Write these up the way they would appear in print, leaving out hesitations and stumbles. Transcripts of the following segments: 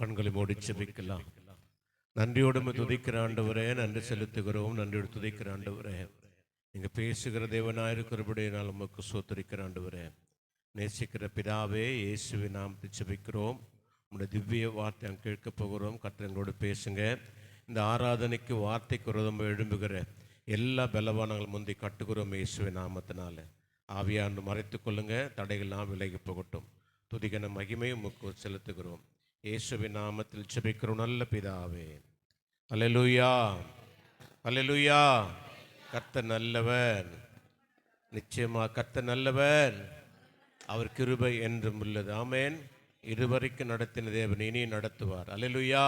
கண்களை மூடி செபிக்கலாம். நன்றியோடு துதிக்கிற ஆண்டவரே, நன்றி செலுத்துகிறோம். நன்றியோடு துதிக்கிற ஆண்டவரே, நீங்க பேசுகிற தேவனாயிருக்கிறபடியே நான் உமக்கு சோத்தரிக்கிற ஆண்டவரே. நேசிக்கிற பிதாவே, இயேசுவின் நாமத்தில் செபிக்கிறோம். உங்களுடைய திவ்ய வார்த்தை அங்கே கேட்க போகிறோம். கர்த்தங்களோடு பேசுங்க. இந்த ஆராதனைக்கு வார்த்தைக்கு விரோதம் எழும்புகிற எல்லா பலவானங்கள் முந்தி கட்டுகிறோம் இயேசுவின் நாமத்தினால. ஆவியாண்டு மறைத்து கொள்ளுங்க. தடைகள்லாம் விலகி போகட்டும். துதிகன மகிமையும் உமக்கு செலுத்துகிறோம். இயேசுவின் நாமத்தில் செபிக்கிறோம் நல்ல பிதாவே. அல்லேலூயா, அல்லேலூயா. கர்த்தர் நல்லவர், நிச்சயமாக கர்த்தர் நல்லவர். அவர் கிருபை என்றும் உள்ளது. ஆமேன். இதுவரைக்கும் நடத்தின தேவன் இனி நடத்துவார். அல்லேலூயா.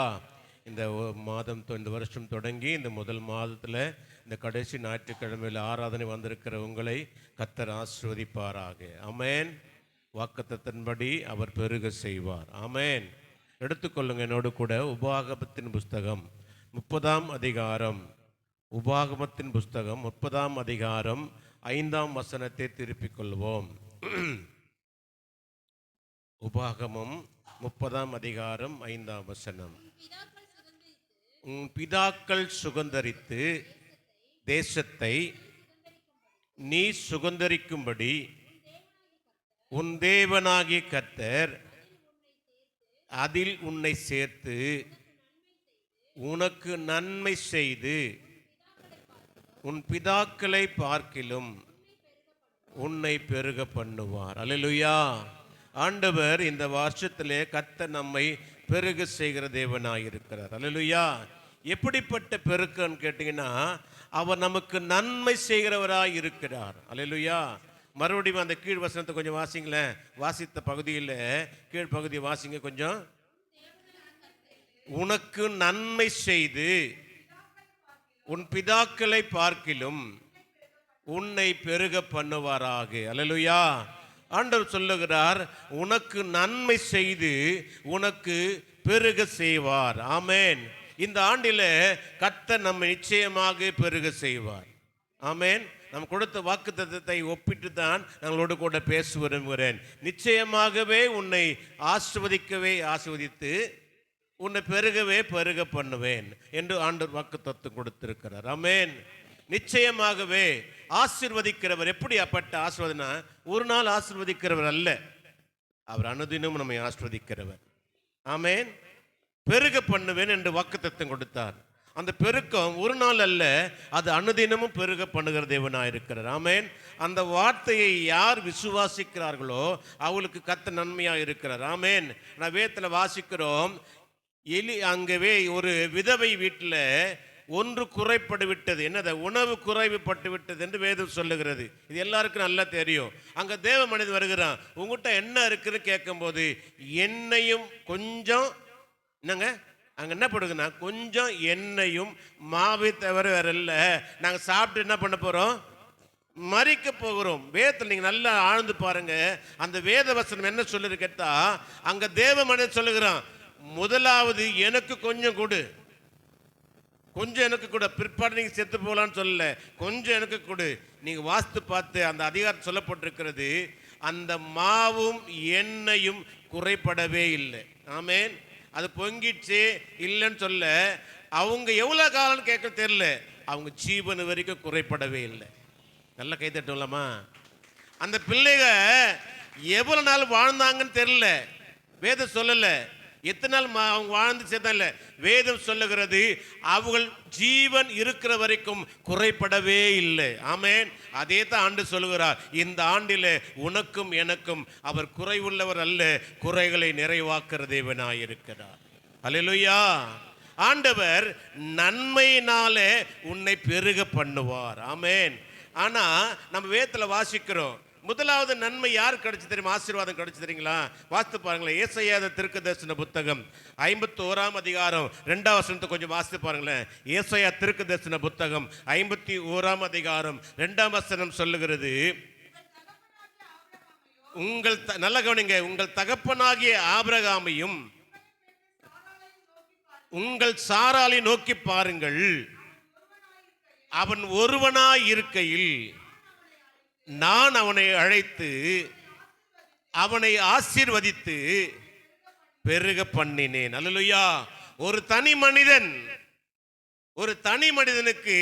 இந்த மாதம், இந்த வருஷம் தொடங்கி இந்த முதல் மாதத்தில் இந்த கடைசி ஞாயிற்றுக்கிழமையில் ஆராதனை வந்திருக்கிற உங்களை கர்த்தர் ஆசீர்வதிப்பாராக. ஆமேன். வாக்குத்தத்தின்படி அவர் பெருக செய்வார். ஆமேன். எடுத்துக்கொள்ளுங்க என்னோடு கூட உபாகமத்தின் புஸ்தகம் 30ஆம் அதிகாரம். உபாகமத்தின் புஸ்தகம் 30ஆம் அதிகாரம் 5ஆம் வசனத்தை திருப்பிக் கொள்வோம். உபாகமம் 30ஆம் அதிகாரம் 5ஆம் வசனம். உன் பிதாக்கள் சுகந்தரித்து தேசத்தை நீ சுகந்தரிக்கும்படி உன் தேவனாகிய கர்த்தர் அதில் உன்னை சேர்த்து உனக்கு நன்மை செய்து உன் பிதாக்களை பார்க்கிலும் உன்னை பெருக பண்ணுவார். அல்லேலூயா. ஆண்டவர் இந்த வருஷத்திலே கர்த்தர் நம்மை பெருக செய்கிற தேவனாயிருக்கிறார். அல்லேலூயா. எப்படிப்பட்ட பெருக்கன்னு கேட்டீங்கன்னா, அவர் நமக்கு நன்மை செய்கிறவராய் இருக்கிறார். அல்லேலூயா. மறுபடியும் அந்த கீழ் வசனத்தை கொஞ்சம் வாசிங்களேன். வாசித்த பகுதியில் கீழ் பகுதி வாசிங்க கொஞ்சம். உனக்கு நன்மை செய்து உன் பிதாக்களை பார்க்கிலும் உன்னை பெருக பண்ணுவாராக. அல்லேலூயா. ஆண்டவர் சொல்லுகிறார், உனக்கு நன்மை செய்து உனக்கு பெருக செய்வார். ஆமேன். இந்த ஆண்டில் கர்த்தர் நம்மை நிச்சயமாக பெருக செய்வார். ஆமேன். நாம் கொடுத்த வாக்குத்தத்தத்தை ஒப்பிட்டு தான் நாங்களோடு கூட பேச விரும்புகிறேன். நிச்சயமாகவே உன்னை ஆசீர்வதித்து உன்னை பெருகவே பெருக பண்ணுவேன் என்று ஆண்டவர் வாக்குத்தத்தம் கொடுத்திருக்கிறார். ஆமேன். நிச்சயமாகவே ஆசீர்வதிக்கிறவர். எப்படி அப்பட்ட ஆசீர்வாதனா, ஒரு நாள் ஆசீர்வதிக்கிறவர் அல்ல, அவர் அனுதினம் நம்மை ஆசீர்வதிக்கிறவர். ஆமேன். பெருக பண்ணுவேன் என்று வாக்குத்தத்தம் கொடுத்தார். அந்த பெருக்கம் ஒரு நாள் அல்ல, அது அனுதினமும் பெருக பண்ணுகிற தேவனாயிருக்கிறார். ஆமேன். அந்த வார்த்தையை யார் விசுவாசிக்கிறார்களோ அவளுக்கு கர்த்தர் நன்மையாக இருக்கிறார். ஆமேன். நான் வேதத்தில் வாசிக்கிறோம், அங்கவே ஒரு விதவை வீட்டில் ஒன்று குறைப்பட்டு விட்டது. என்னது? உணவு குறைவுபட்டு விட்டது என்று வேதம் சொல்லுகிறது. இது எல்லாருக்கும் நல்லா தெரியும். அங்கே தேவ மனிதன் வருகிறான். உங்கள்கிட்ட என்ன இருக்குன்னு கேட்கும்போது, எண்ணெயும் கொஞ்சம், என்னங்க அங்கே என்ன போடுங்கன்னா, கொஞ்சம் எண்ணெயும் மாவை தவிர வேற இல்லை, நாங்கள் சாப்பிட்டு என்ன பண்ண போகிறோம்? மறிக்க போகிறோம். வேதத்தில் நீங்கள் நல்லா ஆழ்ந்து பாருங்க. அந்த வேத வசனம் என்ன சொல்லுது கேட்டா, அங்கே தேவ மனிதன் சொல்லுகிறான், முதலாவது எனக்கு கொஞ்சம் கொடு, கொஞ்சம் எனக்கு கூட, பிற்பாடு நீங்கள் செத்து போகலான்னு சொல்லல, கொஞ்சம் எனக்கு கொடு. நீங்கள் வாஸ்து பார்த்து அந்த அதிகாரம் சொல்லப்பட்டிருக்கிறது, அந்த மாவும் எண்ணெயும் குறைபடவே இல்லை. ஆமேன். அது பொங்கிடுச்சு இல்லைன்னு சொல்ல, அவங்க எவ்வளோ காலம்னு கேட்க தெரியல, அவங்க ஜீவன வரைக்கும் குறைபடவே இல்லை. நல்லா கை தட்டுலாமா? அந்த பிள்ளைக எவ்வளோ நாள் வாழ்ந்தாங்கன்னு தெரியல, வேதம் சொல்லலை. எத்தனை நாள் அவங்க வாழ்ந்து சேர்த்தான் இல்லை, வேதம் சொல்லுகிறது அவர்கள் ஜீவன் இருக்கிற வரைக்கும் குறைபடவே இல்லை. ஆமேன். அதே தான் ஆண்டு சொல்லுகிறார், இந்த ஆண்டில் உனக்கும் எனக்கும் அவர் குறைவுள்ளவர் அல்ல, குறைகளை நிறைவாக்குற தேவனாயிருக்கிறார். அல்லேலூயா. ஆண்டவர் நன்மையினாலே உன்னை பெருக பண்ணுவார். ஆமேன். ஆனா நம்ம வேதத்தில் வாசிக்கிறோம், முதலாவது நன்மை யார் கிடைச்சு தெரியுமா? ஆசீர்வாதம் கிடைச்சு தெரியுங்களா? வாசித்து பாருங்களேன். ஏசாயா தீர்க்கதரிசன புத்தகம் 51ஆம் அதிகாரம் 2ஆம் வசனத்தை கொஞ்சம் வாசித்து பாருங்களேன். ஏசாயா தீர்க்கதரிசன புத்தகம் 51ஆம் அதிகாரம் 2ஆம் வசனம் சொல்லுகிறது, நல்ல கவனிங்க, உங்கள் தகப்பனாகிய ஆபிரகாமையும் உங்கள் சாராளை நோக்கி பாருங்கள், அவன் ஒருவனாய் இருக்கையில் நான் அவனை அழைத்து அவனை ஆசீர்வதித்து பெருக பண்ணினேன். அல்லேலூயா. ஒரு தனி மனிதனுக்கு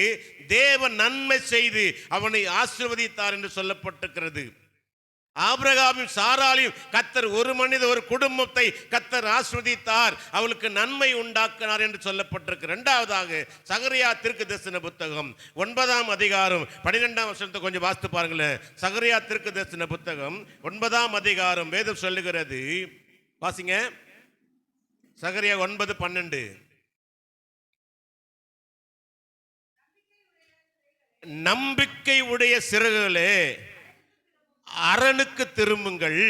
தேவன் நன்மை செய்து அவனை ஆசீர்வதித்தார் என்று சொல்லப்பட்டிருக்கிறது. ஆபிரகாமும் சாராளையும் கர்த்தர் ஒரு குடும்பத்தை கர்த்தர் ஆசீர்வதித்தார், அவளுக்கு நன்மை உண்டாக்கினார் என்று சொல்லப்பட்டிருக்கு. இரண்டாவதாக சகரியா தீர்க்கதரிசன புத்தகம் 9ஆம் அதிகாரம் 12ஆம் வசனத்தை கொஞ்சம் வாசித்து பாருங்களேன். சகரியா தீர்க்கதரிசன புத்தகம் 9ஆம் அதிகாரம் வேதம் சொல்லுகிறது, வாசிங்க. சகரியா 9:12. நம்பிக்கை உடைய சிறகுகளே அரணுக்கு திரும்புங்கள்,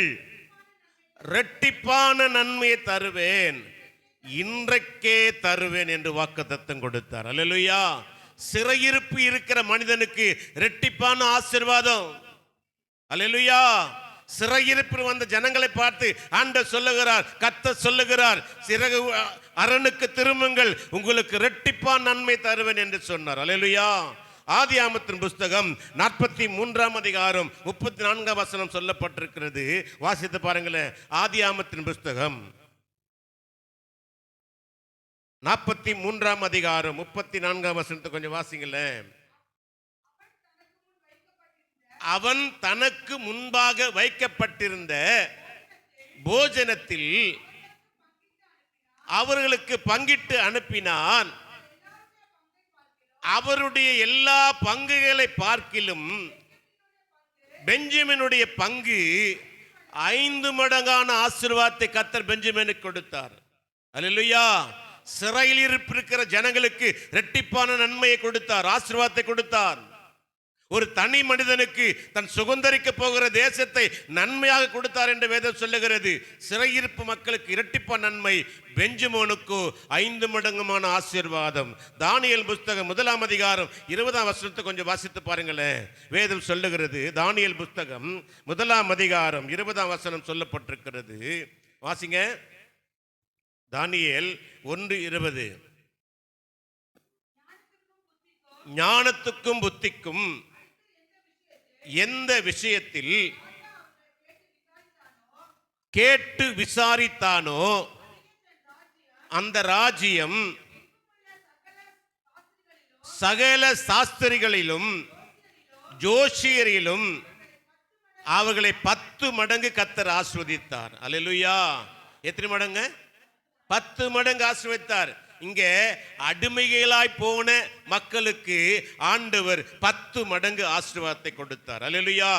இரட்டிப்பான நன்மையை தருவேன், இன்றைக்கே தருவேன் என்று வாக்குத்தத்தம் கொடுத்தார். அல்லேலூயா. சிறையிருப்பு இருக்கிற மனிதனுக்கு இரட்டிப்பான ஆசீர்வாதம். அல்லேலூயா. சிறையிருப்பில் வந்த ஜனங்களை பார்த்து ஆண்டவர் சொல்லுகிறார், கர்த்தர் சொல்லுகிறார், சிறகு அரணுக்கு திரும்புங்கள், உங்களுக்கு இரட்டிப்பான நன்மை தருவேன் என்று சொன்னார். அல்லேலூயா. ஆதியாகமத்தின் புஸ்தகம் 43ஆம் அதிகாரம் 34ஆம் வசனம் சொல்லப்பட்டிருக்கிறது. வாசித்து பாருங்களேன். ஆதியாகமத்தின் புஸ்தகம் 43ஆம் அதிகாரம் 34ஆம் வசனத்தை கொஞ்சம் வாசிங்களேன். அவன் தனக்கு முன்பாக வைக்கப்பட்டிருந்த போஜனத்தில் அவர்களுக்கு பங்கிட்டு அனுப்பினான். அவருடைய எல்லா பங்குகளை பார்க்கிலும் பெஞ்சமினுடைய பங்கு 5 மடங்கான ஆசீர்வாதத்தை கர்த்தர் பெஞ்சமினுக்கு கொடுத்தார். அல்லேலூயா. சிறையில் இருக்கிற ஜனங்களுக்கு இரட்டிப்பான நன்மையை கொடுத்தார், ஆசீர்வாதத்தை கொடுத்தார். ஒரு தனி மனிதனுக்கு தன் சுதந்தரிக்க போகிற தேசத்தை நன்மையாக கொடுத்தார் என்று வேதம் சொல்லுகிறது. சிறையிருப்பு மக்களுக்கு இரட்டிப்பான நன்மை, பெஞ்சமினுக்கு 5 மடங்குமான ஆசீர்வாதம். தானியேல் புஸ்தகம் 1ஆம் அதிகாரம் 20ஆம் வசனத்தை கொஞ்சம் வாசித்து பாருங்களேன். வேதம் சொல்லுகிறது, தானியேல் புஸ்தகம் 1ஆம் அதிகாரம் 20ஆம் வசனம் சொல்லப்பட்டிருக்கிறது. வாசிங்க. தானியேல் 1:20. ஞானத்துக்கும் புத்திக்கும் எந்த விஷயத்தில் கேட்டு விசாரித்தானோ அந்த ராஜ்யம் சகல சாஸ்திரிகளிலும் ஜோஷியரிலும் அவர்களை 10 மடங்கு கர்த்தர் ஆசீர்வதித்தார். அல்லேலூயா. எத்தனை மடங்கு? 10 மடங்கு ஆசீர்வதித்தார். இங்கே அடிமைகளாய் போன மக்களுக்கு ஆண்டவர் 10 மடங்கு ஆசீர்வாதத்தை கொடுத்தார். அல்லேலூயா.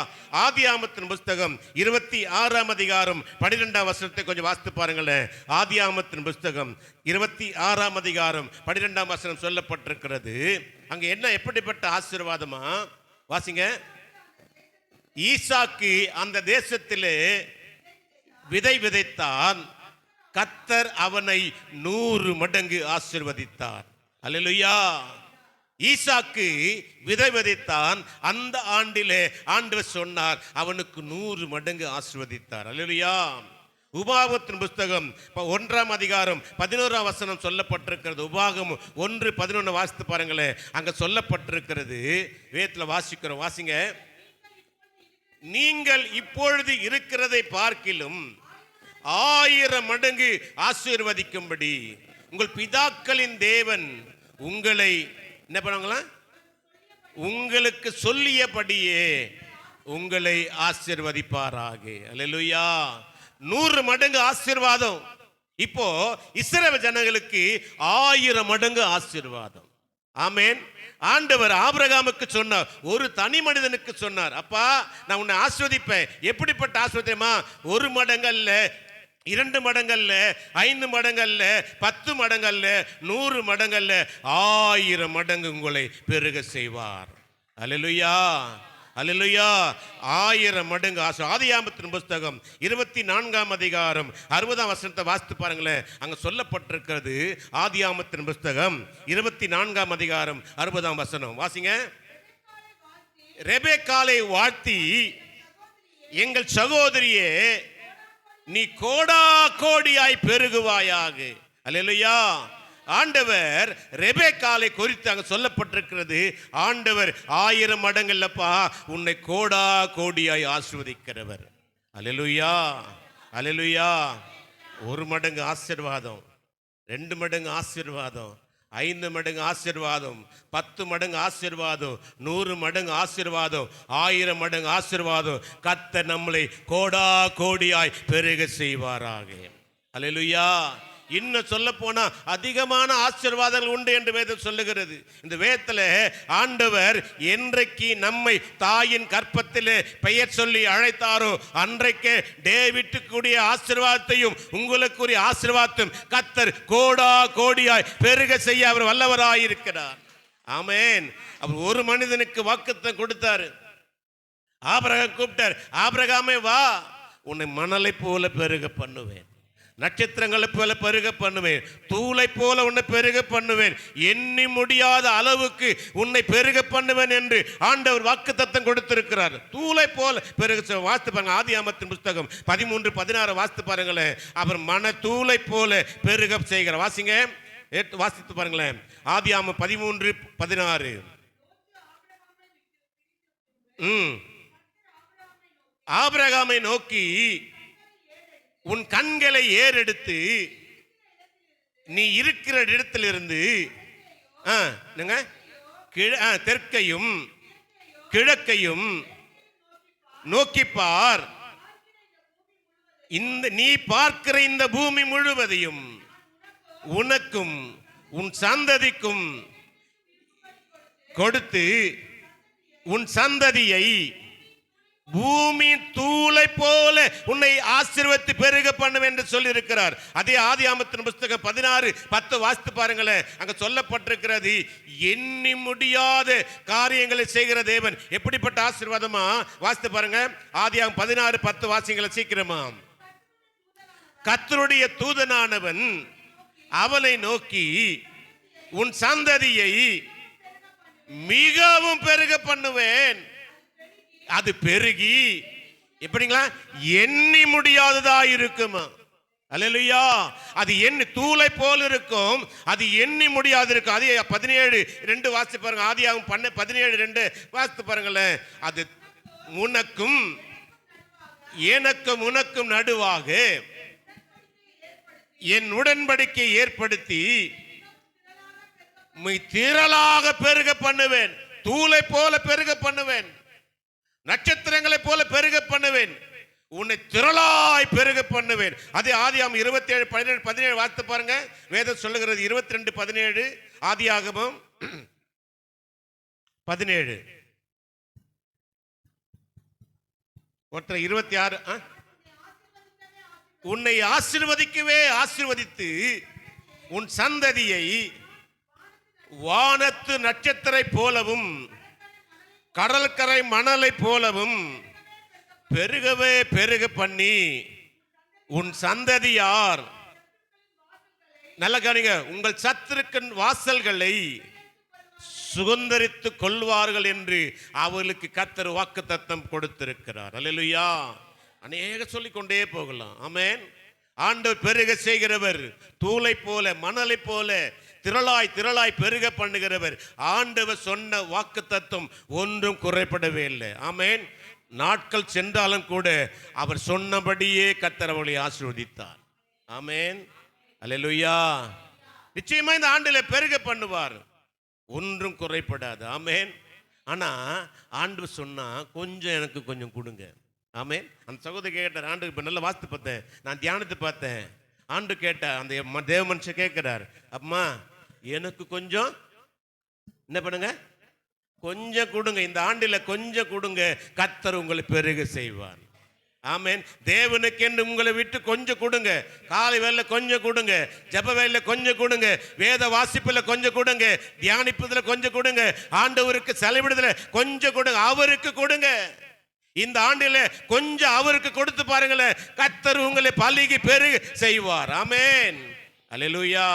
ஆதியாகமத்தின் புஸ்தகம் 26ஆம் அதிகாரம் 12ஆம் வசனத்தை கொஞ்சம் வாசித்து பாருங்களேன். ஆதியாகமத்தின் புஸ்தகம் 26ஆம் அதிகாரம் 12ஆம் வசனம் சொல்லப்பட்டிருக்கிறது. அங்க என்ன, எப்படிப்பட்ட ஆசீர்வாதமா? வாசிங்க. ஈசாக்கு அந்த தேசத்திலே விதை விதைத்தான், கர்த்தர் அவனை 100 மடங்கு ஆசீர்வதித்தார். அல்லேலூயா. ஈசாக்கு விதை விதைத்தான், அந்த ஆண்டிலே ஆண்டவர் சொன்னார் அவனுக்கு 100 மடங்கு ஆசீர்வதித்தார். அல்லேலூயா. உபாகமத்தின் புஸ்தகம் 1ஆம் அதிகாரம் 11ஆம் வசனம் சொல்லப்பட்டிருக்கிறது. உபாகமம் 1:11 வாசித்து பாருங்களேன். அங்க சொல்லப்பட்டிருக்கிறது, வேதத்தில் வாசிக்கிறோம். வாசிங்க. நீங்கள் இப்பொழுது இருக்கிறதை பார்க்கிலும் 1000 மடங்கு ஆசீர்வதிக்கும்படி உங்கள் பிதாக்களின் தேவன் உங்களை என்ன பண்ணுவாங்களா, உங்களுக்கு சொல்லியபடியே உங்களை ஆசீர்வதிப்பாராக. அல்லேலூயா. 100 மடங்கு ஆசீர்வாதம். இப்போ இஸ்ரவேல் ஜனங்களுக்கு 1000 மடங்கு ஆசீர்வாதம். ஆமென். ஆண்டவர் ஆபிரகாமுக்கு சொன்னார், ஒரு தனி மனிதனுக்கு சொன்னார், அப்பா நான் உன்னை ஆசீர்வதிப்பேன். எப்படிப்பட்ட ஆசீர்வாதமா? 1 மடங்கல்ல, 2 மடங்கல்ல, 5 மடங்கல்ல, 10 மடங்கல்ல, 100 மடங்கல்ல, 1000 மடங்கு உங்களை பெருக செய்வார். அல்லேலூயா. அல்லேலூயா. 1000 மடங்கு ஆசீர்வாதம். ஆதியாகமத்தின் புஸ்தகம் 24ஆம் அதிகாரம் 60ஆம் வசனத்தை வாசித்து பாருங்களேன். அங்க சொல்லப்பட்டிருக்கிறது. ஆதியாகமத்தின் புஸ்தகம் 24ஆம் அதிகாரம் 60ஆம் வசனம் வாசிங்க. ரெபெக்காளை வாழ்த்தி, எங்கள் சகோதரியே நீ கோடா கோடியாய் பெருகுவாயாக. அல்லேலூயா. ஆண்டவர் ரெபெக்காளை குறித்து அங்க சொல்லப்பட்டிருக்கிறது. ஆண்டவர் 1000 மடங்கு இல்லப்பா, உன்னை கோடா கோடியாய் ஆசீர்வதிக்கிறவர். அல்லேலூயா. அல்லேலூயா. ஒரு மடங்கு ஆசீர்வாதம், 2 மடங்கு ஆசீர்வாதம், 5 மடங்கு ஆசீர்வாதம், 10 மடங்கு ஆசீர்வாதம், 100 மடங்கு ஆசீர்வாதம், 1000 மடங்கு ஆசீர்வாதம் கர்த்தர் நம்மளை கோடா கோடியாய் பெருக செய்வாராக. அல்லேலூயா. இன்னும் சொல்ல போனா அதிகமான ஆசீர்வாதங்கள் உண்டு என்று வேதம் சொல்லுகிறது. இந்த வேதத்தில் ஆண்டவர் என்றைக்கு நம்மை தாயின் கற்பத்திலே பெயர் சொல்லி அழைத்தாரோ அன்றைக்கே டேவிட்டுக்குரிய ஆசீர்வாதத்தையும் உங்களுக்குரிய ஆசீர்வாதத்தையும் கர்த்தர் கோடா கோடியாய் பெருக செய்ய அவர் வல்லவராயிருக்கிறார். ஆமென். அவர் ஒரு மனிதனுக்கு வாக்குத்தத்தம் கொடுத்தாரு. ஆபிரகாம் கூப்பிட்டார், ஆபிரகாமே வா, உன்னை மணலை போல பெருக பண்ணுவேன், நட்சத்திரங்களை போல பெருக பண்ணுவேன், தூளை போல உன்னை பெருக பண்ணுவேன், எண்ணி முடியாத அளவுக்கு உன்னை பெருக பண்ணுவேன் என்று ஆண்டவர் வாக்குத்தத்தம் கொடுத்திருக்கிறார். தூளை போல பெருக. வாசித்து பாருங்க, ஆதியாகமத்தின் புஸ்தகம் 13:16 வாசித்து பாருங்களேன். அவர் மன தூளை போல பெருக செய்கிறார். வாசிங்க, வாசித்து பாருங்களேன். ஆதியாகமம் 13:16. ஆபிரகாமை நோக்கி உன் கண்களை ஏறெடுத்து நீ இருக்கிற இடத்திலிருந்து தெற்கையும் கிழக்கையும் நோக்கிப்பார். நீ பார்க்கிற இந்த பூமி முழுவதையும் உனக்கும் உன் சந்ததிக்கும் கொடுத்து உன் சந்ததியை பூமி தூளை போல உன்னை ஆசீர்வதித்து பெருக பண்ணுவேன் என்று சொல்லி இருக்கிறார். அதே ஆதியாகமத்தின் புஸ்தகம் 16:10 வாசித்து பாருங்களேன். அங்க சொல்லப்பட்டிருக்கிறது, எண்ணி முடியாத காரியங்களை செய்கிற தேவன். எப்படிப்பட்ட ஆசீர்வாதமா? வாசித்து பாருங்க, ஆதியாகமம் 16:10 வாசிங்கள சீக்கிரமா. கர்த்தருடைய தூதனானவன் அவனை நோக்கி உன் சந்ததியை மிகவும் பெருக பண்ணுவேன், அது பெருகி எப்படிங்களா எண்ணி முடியாததா இருக்குமா. அல்லேலூயா. அது எண்ணி தூளை போல் இருக்கும், அது எண்ணி முடியாது இருக்கும். அதே 17:2 வாசித்து பாருங்க. ஆதியாகமம் 17:2 வாசித்து பாருங்களேன். அது உனக்கும் எனக்கும் உனக்கும் நடுவாக என் உடன்படிக்கை ஏற்படுத்தி திரளாக பெருக பண்ணுவேன், தூளை போல பெருக பண்ணுவேன், நட்சத்திரங்களை போல பெருக பண்ணுவேன், உன்னை திரளாய் பெருக பண்ணுவேன். அதே ஆதியாகமம் 27:17 வாசித்து பாருங்க. வேதம் சொல்லுகிறது 22:17. ஆதியாகமம் 17 ஒற்றை 26. உன்னை ஆசீர்வதிக்கவே ஆசீர்வதித்து உன் சந்ததியை வானத்து நட்சத்திரை போலவும் கடற்கரை மணலை போலவும் பெருகவே பெருக பண்ணி உன் சந்ததியார், நல்ல கவனிங்க, உங்கள் சத்துருக்கின் வாசல்களை சுதந்தரித்துக் கொள்வார்கள் என்று அவர்களுக்கு கர்த்தர் வாக்குத்தத்தம் கொடுத்திருக்கிறார். அல்லேலூயா. அநேக சொல்லிக் கொண்டே போகலாம். ஆமென். ஆண்டவர் பெருக செய்கிறவர், தூளை போல மணலை போல திரளாய் திரளாய் பெருக பண்ணுகிறவர். ஆண்டவர் சொன்ன வாக்குத்தத்தம் ஒன்றும் குறைபடவே இல்லை. ஆமென். நாட்கள் சென்றாலும் கூட அவர் சொன்னபடியே கர்த்தர் அவர்களை ஆசீர்வதித்தார். ஆமென். அல்லேலூயா. நிச்சயமா இந்த ஆண்டிலே பெருக பண்ணுவார், ஒன்றும் குறைபடாது. ஆமென். ஆனா ஆண்டவர் சொன்னா கொஞ்சம் எனக்கு கொஞ்சம் கொடுங்க. ஆமென். அந்த சகோதரி கேட்டார், ஆண்டு இப்ப நல்லா வாசித்து பார்த்தேன், நான் தியானத்தை பார்த்தேன். ஆண்டு கேட்டார், அந்த தேவ மனுஷன் கேட்கிறார், அம்மா எனக்கு கொஞ்சம் என்ன பண்ணுங்க, கொஞ்சம் கொடுங்க, இந்த ஆண்டில கொஞ்சம் கொடுங்க, கர்த்தர் உங்களை பெருக செய்வார். ஆமென். தேவனுக்கு என்று உங்களை விட்டு கொஞ்சம் கொடுங்க. காலை வேலை கொஞ்சம் கொடுங்க, ஜெப வேலை கொஞ்சம் கொடுங்க, வேத வாசிப்புல கொஞ்சம் கொடுங்க, தியானிப்பதுல கொஞ்சம் கொடுங்க, ஆண்டவருக்கு செலவிடுதல கொஞ்சம் கொடுங்க, அவருக்கு கொடுங்க. இந்த ஆண்டில கொஞ்சம் அவருக்கு கொடுத்து பாருங்களேன், கர்த்தர் உங்களை பலுகி பெருக செய்வார். ஆமென். அல்லேலூயா.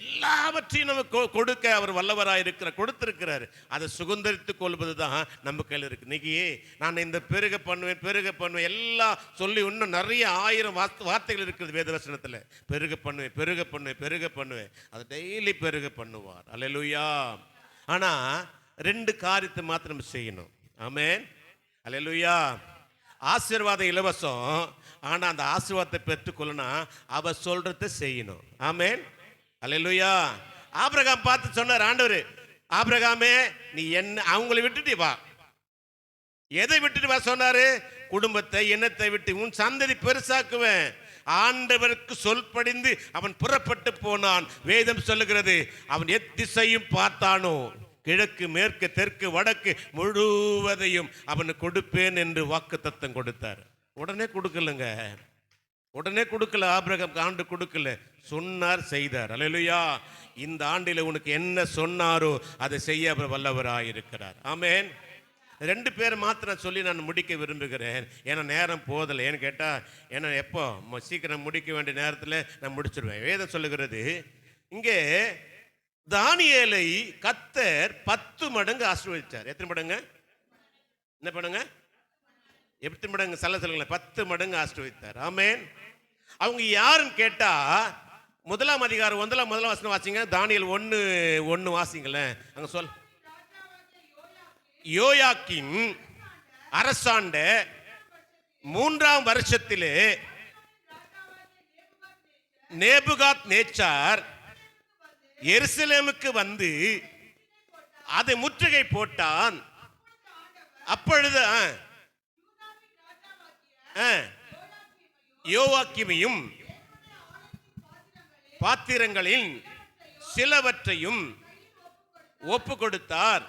எல்லாவற்றையும் நமக்கு கொடுக்க அவர் வல்லவராக இருக்கிறார், கொடுத்திருக்கிறார். அதை சுதந்தரித்துக் கொள்வது தான் நம்ம கையில் இருக்கு. இன்னைக்கு நான் இந்த பெருக பண்ணுவேன் பெருக பண்ணுவேன் எல்லாம் சொல்லி இன்னும் நிறைய 1000 வார்த்தைகள் இருக்கிறது வேதவசனத்தில். பெருக பண்ணுவேன் பெருக பண்ணுவேன் பெருக பண்ணுவேன், அதை டெய்லி பெருக பண்ணுவார். அல்லேலூயா. ஆனா 2 காரியத்தை மாத்திரம் செய்யணும். ஆமென். அல்லேலூயா. ஆசீர்வாதம் இலவசம். ஆனா அந்த ஆசீர்வாதத்தை பெற்றுக்கொள்ளனா அவ சொல்றதை செய்யணும். ஆமென், அல்லேலூயா. ஆபிரகாம் பார்த்து சொன்னார் ஆண்டவர், ஆபிரகாமே நீ என்ன அவங்களை விட்டுட்டு வா. எதை விட்டுட்டு வா சொன்னாரு? குடும்பத்தை, எண்ணத்தை விட்டு உன் சந்ததி பெருசாக்குவேன். ஆண்டவருக்கு சொல் படிந்து அவன் புறப்பட்டு போனான். வேதம் சொல்லுகிறது, அவன் எத்திசையும் பார்த்தானோ, கிழக்கு மேற்கு தெற்கு வடக்கு முழுவதையும் அவனுக்கு கொடுப்பேன் என்று வாக்குத்தத்தம் கொடுத்தார். உடனே கொடுக்கலங்க, உடனே கொடுக்கல. ஆபிரகாம் ஆண்டு கொடுக்கல, சொன்னார், செய்தார். அல்லேலூயா. இந்த ஆண்டில உனக்கு என்ன சொன்னாரோ அதை செய்ய அவர் வல்லவராயிருக்கிறார். ஆமென். 2 பேர் மாத்திரம் சொல்லி நான் முடிக்க விரும்புகிறேன். ஏன்னா நேரம் போதலை. ஏன்னு கேட்டால், ஏன்னா எப்போ சீக்கிரம் முடிக்க வேண்டிய நேரத்தில் நான் முடிச்சிருவேன். வேதம் சொல்லுகிறது, இங்கே தானியேலை கர்த்தர் 10 மடங்கு ஆசீர்வதிச்சார். எத்தனை மடங்கு? என்ன பண்ணுங்க? எத்தனை மடங்கு? சொல்லுங்களேன். 10 மடங்கு ஆசீர்வதித்தார். ஆமென். அவங்க யாருன்னு கேட்டா, 1 அதிகாரம் 1 வசனம் வாசிங்க. தானியேல் 1:1 வாசிங்களேன். அங்க சொல். யோயாக்கீம் அரசாண்ட 3ஆம் வருஷத்திலே நேபுகாத் நேச்சார் எருசலேமுக்கு வந்து அதை முற்றுகை போட்டான். அப்பொழுது யோவாக்கீமையும் பாத்திரங்களில் சிலவற்றையும் ஒப்பு கொடுத்தார்.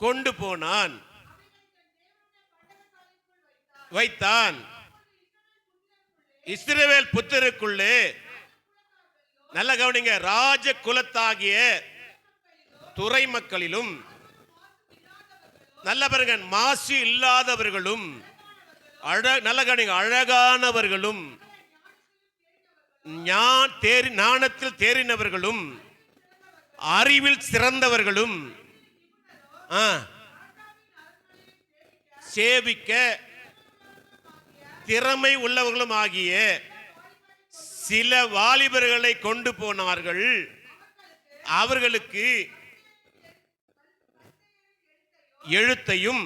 கொண்டு போனான், வைத்தான். இஸ்ரவேல் புத்திரருக்குள்ளே, நல்ல கவனிங்க, ராஜ குலத்தாகிய துறை மக்களிலும், நல்ல பாருங்க, மாசு இல்லாதவர்களும், நல்ல கவனிங்க, அழகானவர்களும், ஞானத்தில் தேறினவர்களும், அறிவில் சிறந்தவர்களும், சேவிக்க திறமை உள்ளவர்களும் ஆகிய சில வாலிபர்களை கொண்டு போனார்கள். அவர்களுக்கு எழுத்தையும்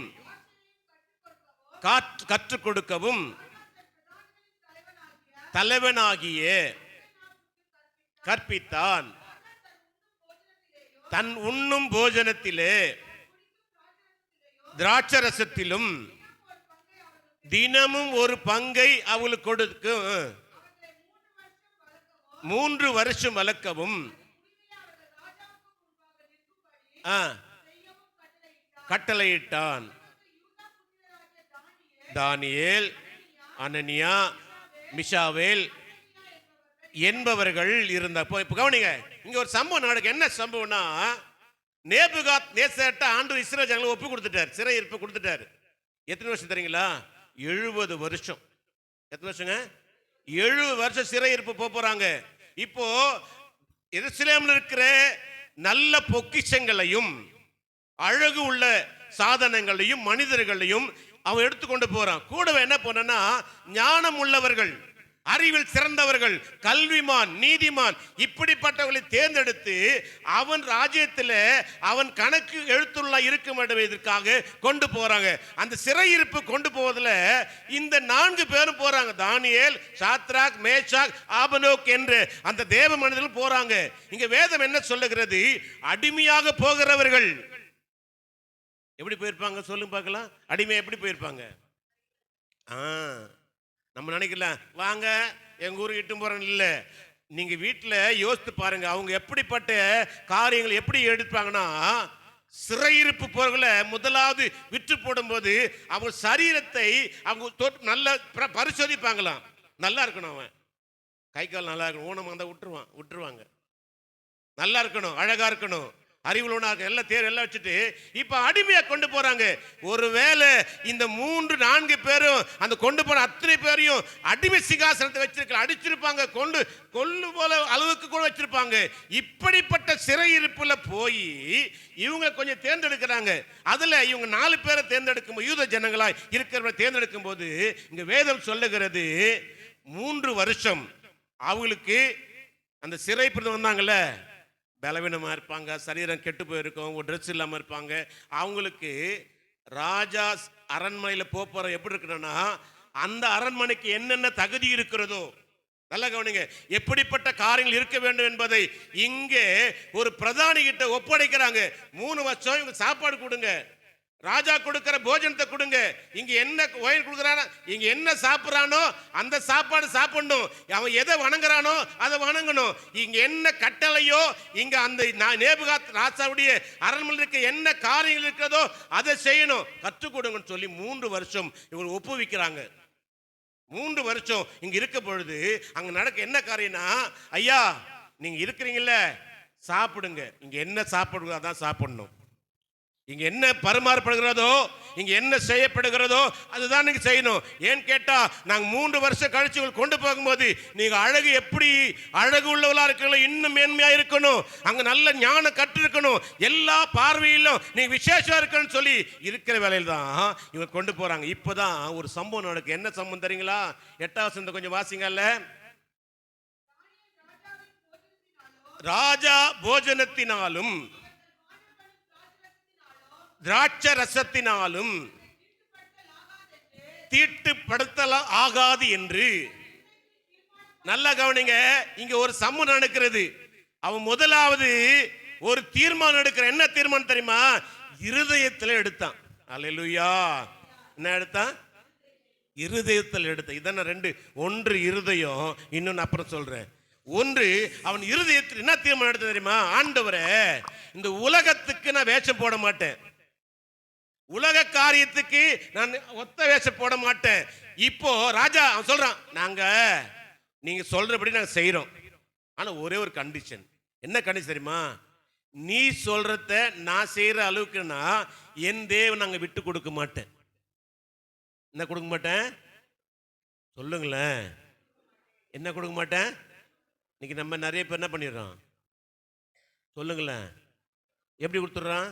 கற்றுக் கொடுக்கவும் தலைவனாகிய கற்பித்தான். தன் உண்ணும் போஜனத்திலே திராட்சரசத்திலும் தினமும் ஒரு பங்கை அவளுக்கு கொடுக்கும் 3 வருஷம் வளர்க்கவும் கட்டளையிட்டான். தானியேல், அனனியா, மிஷாவேல் என்பவர்கள் இருந்த. இப்போ கவனிங்க, இங்க ஒரு சம்பவம் நடக்கு. என்ன சம்பவம்னா, நேபுகாத் நேசர்ட்ட ஆண்டவர் இஸ்ரவேல் ஜனங்களை ஒப்பு கொடுத்துட்டார், சிறை இருப்பு கொடுத்துட்டார். எத்தனை வருஷம் தெரியுங்களா? 70 வருஷம். எத்தனை வருஷங்க? 70 வருஷம் சிறை இருப்பு போறாங்க. இப்போ எருசலேம்ல இருக்கிற நல்ல பொக்கிஷங்களையும் அழகு உள்ள சாதனங்களையும் மனிதர்களையும் அவன் எடுத்துக்கொண்டு போறான். கூடவே என்ன பண்ணனா, ஞானம் உள்ளவர்கள், அறிவில் சிறந்தவர்கள், கல்விமான், நீதிமான், இப்படிப்பட்டவர்களை தேர்ந்தெடுத்து அவன் ராஜ்யத்தில் அவன் கணக்கு எழுத்துள்ள இருக்கும் இதற்காக கொண்டு போறாங்க. அந்த சிறையிருப்பு கொண்டு போவதில் இந்த 4 பேரும் போறாங்க. தானியேல், சாத்ராக், மேஷாக், ஆபனோக் என்று அந்த தேவ மனிதர்கள் போறாங்க. இங்க வேதம் என்ன சொல்லுகிறது? அடிமையாக போகிறவர்கள் எப்படி போயிருப்பாங்க சொல்லுங்க பார்க்கலாம். அடிமை எப்படி போயிருப்பாங்க? நம்ம நினைக்கலாம், வாங்க எங்க ஊருக்கு இட்டு போறேன். இல்லை, நீங்க வீட்டில் யோசித்து பாருங்க, அவங்க எப்படிப்பட்ட காரியங்கள் எப்படி எடுப்பாங்கன்னா, சிறையிருப்பு போர்களை முதலாவது விற்று போடும்போது அவங்க சரீரத்தை அவங்க நல்லா பரிசோதிப்பாங்களாம். நல்லா இருக்கணும், அவன் கை கால் நல்லா இருக்கணும், ஊனமாக இருந்தால் விட்டுருவாங்க. நல்லா இருக்கணும், அழகா இருக்கணும், அறிவுள்ள எல்லாம் தேர் எல்லாம் வச்சுட்டு இப்ப அடிமையா கொண்டு போறாங்க. ஒருவேளை இந்த 3-4 பேரும் அந்த கொண்டு போன அத்தனை பேரையும் அடிமை சிங்காசனத்தை வச்சிருக்க அடிச்சிருப்பாங்க, கொள்ளு போல அளவுக்கு கூட வச்சிருப்பாங்க. இப்படிப்பட்ட சிறையிருப்புல போய் இவங்க கொஞ்சம் தேர்ந்தெடுக்கிறாங்க. அதுல இவங்க 4 பேரை தேர்ந்தெடுக்கும், யூத ஜனங்களா இருக்கிறவரை தேர்ந்தெடுக்கும் போது இங்க வேதம் சொல்லுகிறது 3 வருஷம் அவங்களுக்கு அந்த சிறைப்பிரதம் வந்தாங்கல்ல, பலவீனமாக இருப்பாங்க, சரீரம் கெட்டு போயிருக்கும், ஒரு ட்ரெஸ் இல்லாமல் இருப்பாங்க. அவங்களுக்கு ராஜா அரண்மனையில் போகிற எப்படி இருக்கணும்னா, அந்த அரண்மனைக்கு என்னென்ன தகுதி இருக்கிறதோ, நல்ல கவனிங்க, எப்படிப்பட்ட காரியங்கள் இருக்க வேண்டும் என்பதை இங்கே ஒரு பிரதானி கிட்ட ஒப்படைக்கிறாங்க. 3 வருஷம் இவங்க சாப்பாடு கொடுங்க, ராஜா கொடுக்கிற போஜனத்தை கொடுங்க. இங்க என்ன ஒயின் கொடுக்குறானோ, இங்க என்ன சாப்பிட்றானோ அந்த சாப்பாடு சாப்பிடணும். அவன் எதை வணங்குறானோ அதை வணங்கணும். இங்க என்ன கட்டளையோ, இங்க அந்த நேபுகாத் ராஜாவுடைய அரண்மனையில் இருக்க என்ன காரியங்கள் இருக்கிறதோ அதை செய்யணும், கற்றுக் கொடுங்கன்னு சொல்லி 3 வருஷம் இவங்க ஒப்புவிக்கிறாங்க. 3 வருஷம் இங்க இருக்க பொழுது அங்க நடக்க என்ன காரியம்னா, ஐயா நீங்க இருக்கிறீங்கல்ல, சாப்பிடுங்க. இங்க என்ன சாப்பிடுங்க அதான் சாப்பிடணும். இங்க என்ன பரிமாறப்படுகிறதோ, இங்க என்ன செய்யப்படுகிறதோ அதுதான் நீங்க செய்யணும். ஏன் கேட்டா, நாங்க 3 வருஷம் கழிச்சு கொண்டு போகும்போது நீங்க அழகு எப்படி அழகு உள்ளவளா இருக்கணும், இன்னும் மேன்மையா இருக்கணும், அங்க நல்ல ஞானம் கற்றிருக்கணும், எல்லா பார்வையிலும் நீங்க விசேஷம் இருக்கணும்னு சொல்லி இருக்கிற வேலையில் தான் இவங்க கொண்டு போறாங்க. இப்பதான் ஒரு சம்பவம் நடக்கு. என்ன சம்பவம் தெரியுங்களா? 8வது வசனத்தை கொஞ்சம் வாசிங்கல்ல. ராஜா போஜனத்தினாலும் திராட்சை ரசத்தினாலும் தீட்டுப்படுத்தல் ஆகாது என்று. நல்லா கவனிங்க, இங்க ஒரு சம்மன் நடக்கிறது. அவன் முதலாவது ஒரு தீர்மானம் எடுக்கிற. என்ன தீர்மானம் தெரியுமா? இருதயத்தில் எடுத்தான். அல்லேலூயா. என்ன எடுத்தான்? இருதயத்தில் எடுத்தான். இதான 2. ஒன்று இருதயம், இன்னொன்னு அப்புறம் சொல்றேன். ஒன்று அவன் இருதயத்தில் என்ன தீர்மானம் எடுத்த தெரியுமா? ஆண்டவரே, இந்த உலகத்துக்கு நான் வேஷம் போட மாட்டேன், உலக காரியத்துக்கு நான் ஒத்த வேஷம் போட மாட்டேன். இப்போ ராஜா அவன் சொல்றான், நீங்க சொல்றபடி நாங்க செய்யறோம், ஆனா ஒரே ஒரு கண்டிஷன். என்ன கண்டிஷன் தெரியுமா? நீ சொல்றத நான் செய்யற அளவுக்குன்னா என் தேவன் நாங்க விட்டு கொடுக்க மாட்டேன். என்ன கொடுக்க மாட்டேன்? சொல்லுங்களேன். என்ன கொடுக்க மாட்டேன்? இன்னைக்கு நம்ம நிறைய பேர் என்ன பண்ணிடுறோம்? சொல்லுங்களேன். எப்படி கொடுத்துட்றான்?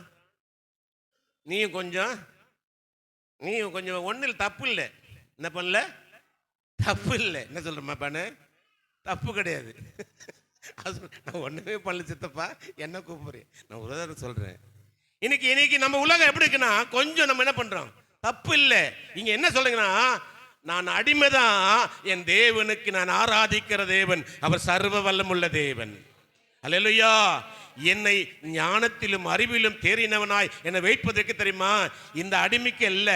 நீயும் கொஞ்சம் ஒன்றும் தப்பு இல்லை. என்ன பண்ணல? தப்பு இல்லை. என்ன சொல்கிறேம்மா பண்ணு? தப்பு கிடையாது. அது நான் ஒன்றுமே பண்ணல சித்தப்பா, என்ன கூப்பிடுறேன். நான் உதாரணம் சொல்கிறேன். இன்னைக்கு நம்ம உலகம் எப்படி இருக்குன்னா, கொஞ்சம் நம்ம என்ன பண்ணுறோம்? தப்பு இல்லை. இங்கே என்ன சொல்லுங்கன்னா, நான் அடிமைதான், என் தேவனுக்கு நான் ஆராதிக்கிற தேவன் அவர் சர்வ வல்லமுள்ள தேவன். அல்லேலூயா. என்னை ஞானத்திலும் அறிவிலும் தேறினவனாய் என்னை வைப்பதற்கு தெரியுமா? இந்த அடிமைக்கு அல்ல,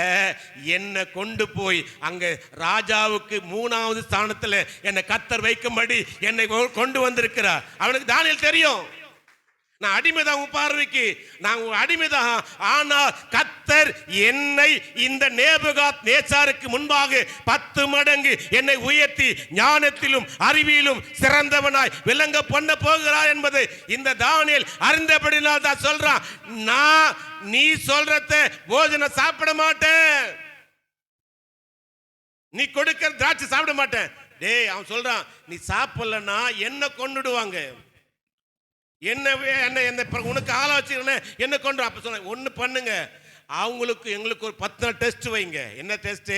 என்னை கொண்டு போய் அங்க ராஜாவுக்கு 3வது ஸ்தானத்தில் என்னை கர்த்தர் வைக்கும்படி என்னை கொண்டு வந்திருக்கிறார். அவனுக்கு தானியேல் தெரியும், நான் அடிமைதான், உன் பார்வைக்கு நான் அடிமைதான். ஆனால் கர்த்தர் என்னை இந்த நேபுகாத் நேச்சாருக்கு முன்பாக 10 மடங்கு என்னை உயர்த்தி ஞானத்திலும் அறிவிலும் சிறந்தவனாய் விளங்க பண்ண போகிறார் என்பதை இந்த தானியேல் அறிந்தபடினால் தான் சொல்றான், நான் நீ சொல்றத போஜனம் சாப்பிட மாட்டேன், நீ கொடுக்கிற திராட்சை சாப்பிட மாட்டேன். டேய், அவன் சொல்றான், நீ சாப்பிடலன்னா என்ன கொன்னுடுவாங்க, என்ன உனக்கு ஆள வச்சுக்கிறேன், என்ன கொண்டு. அப்ப சொன்ன ஒன்று பண்ணுங்க, அவங்களுக்கு எங்களுக்கு ஒரு 10 நாள் டெஸ்ட் வைங்க. என்ன டெஸ்ட்டு?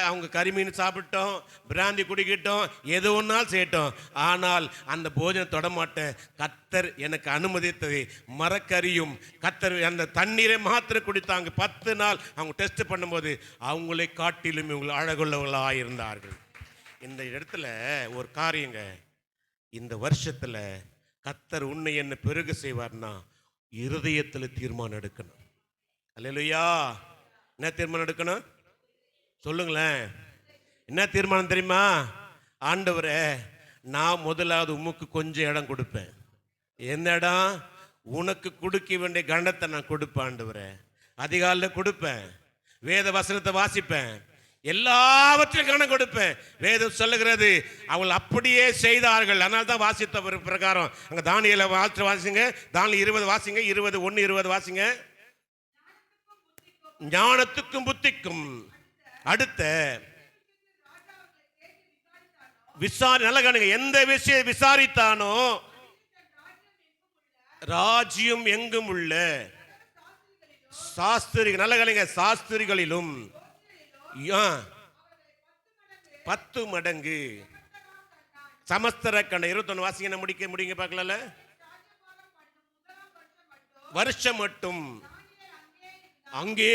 அவங்க கறிமீன் சாப்பிட்டோம், பிராந்தி குடிக்கட்டும், எது ஒன்றாலும் செய்யட்டும், ஆனால் அந்த போஜனம் தொடமாட்டேன். கர்த்தர் எனக்கு அனுமதித்தது மரக்கறியும் கர்த்தர் அந்த தண்ணீரை மாத்திரம் குடித்தாங்க. 10 நாள் அவங்க டெஸ்ட் பண்ணும்போது அவங்களை காட்டிலும் இவங்க அழகுள்ளவர்களாக இருந்தார்கள். இந்த இடத்துல ஒரு காரியங்க, இந்த வருஷத்துல கர்த்தர் உன்னை என்ன பெருக செய்வார்னா இருதயத்தில் தீர்மானம் எடுக்கணும். அல்லேலூயா. என்ன தீர்மானம் எடுக்கணும்? சொல்லுங்களேன். என்ன தீர்மானம் தெரியுமா? ஆண்டவரே, நான் முதலாவது உமக்கு கொஞ்சம் இடம் கொடுப்பேன். என்ன இடம்? உனக்கு கொடுக்க வேண்டிய கண்டத்தை நான் கொடுப்பேன் ஆண்டவரே. அதிகாலையில் கொடுப்பேன், வேத வசனத்தை வாசிப்பேன், எல்லாவற்றையும் கவனம் கொடுப்பேன். வேதம் சொல்லுகிறது அவள் அப்படியே செய்தார்கள். அதனால தான் வாசித்த பிரகாரம் அங்க தானியேலை வாசிங்க. தானியேல் 20 வாசிங்க, 20:1 20 வாசிங்க. ஞானத்துக்கும் புத்திக்கும் அடுத்த நல்ல கவனிங்க, எந்த விஷயம் விசாரித்தானோ ராஜ்யம் எங்கும் உள்ள சாஸ்திரிகள், நல்ல கவனிங்க, சாஸ்திரிகளிலும் 10 மடங்கு சமஸ்தர கண்ட. 21 வாசிங்க, முடிங்க பார்க்கல. வருஷம் மட்டும் அங்கே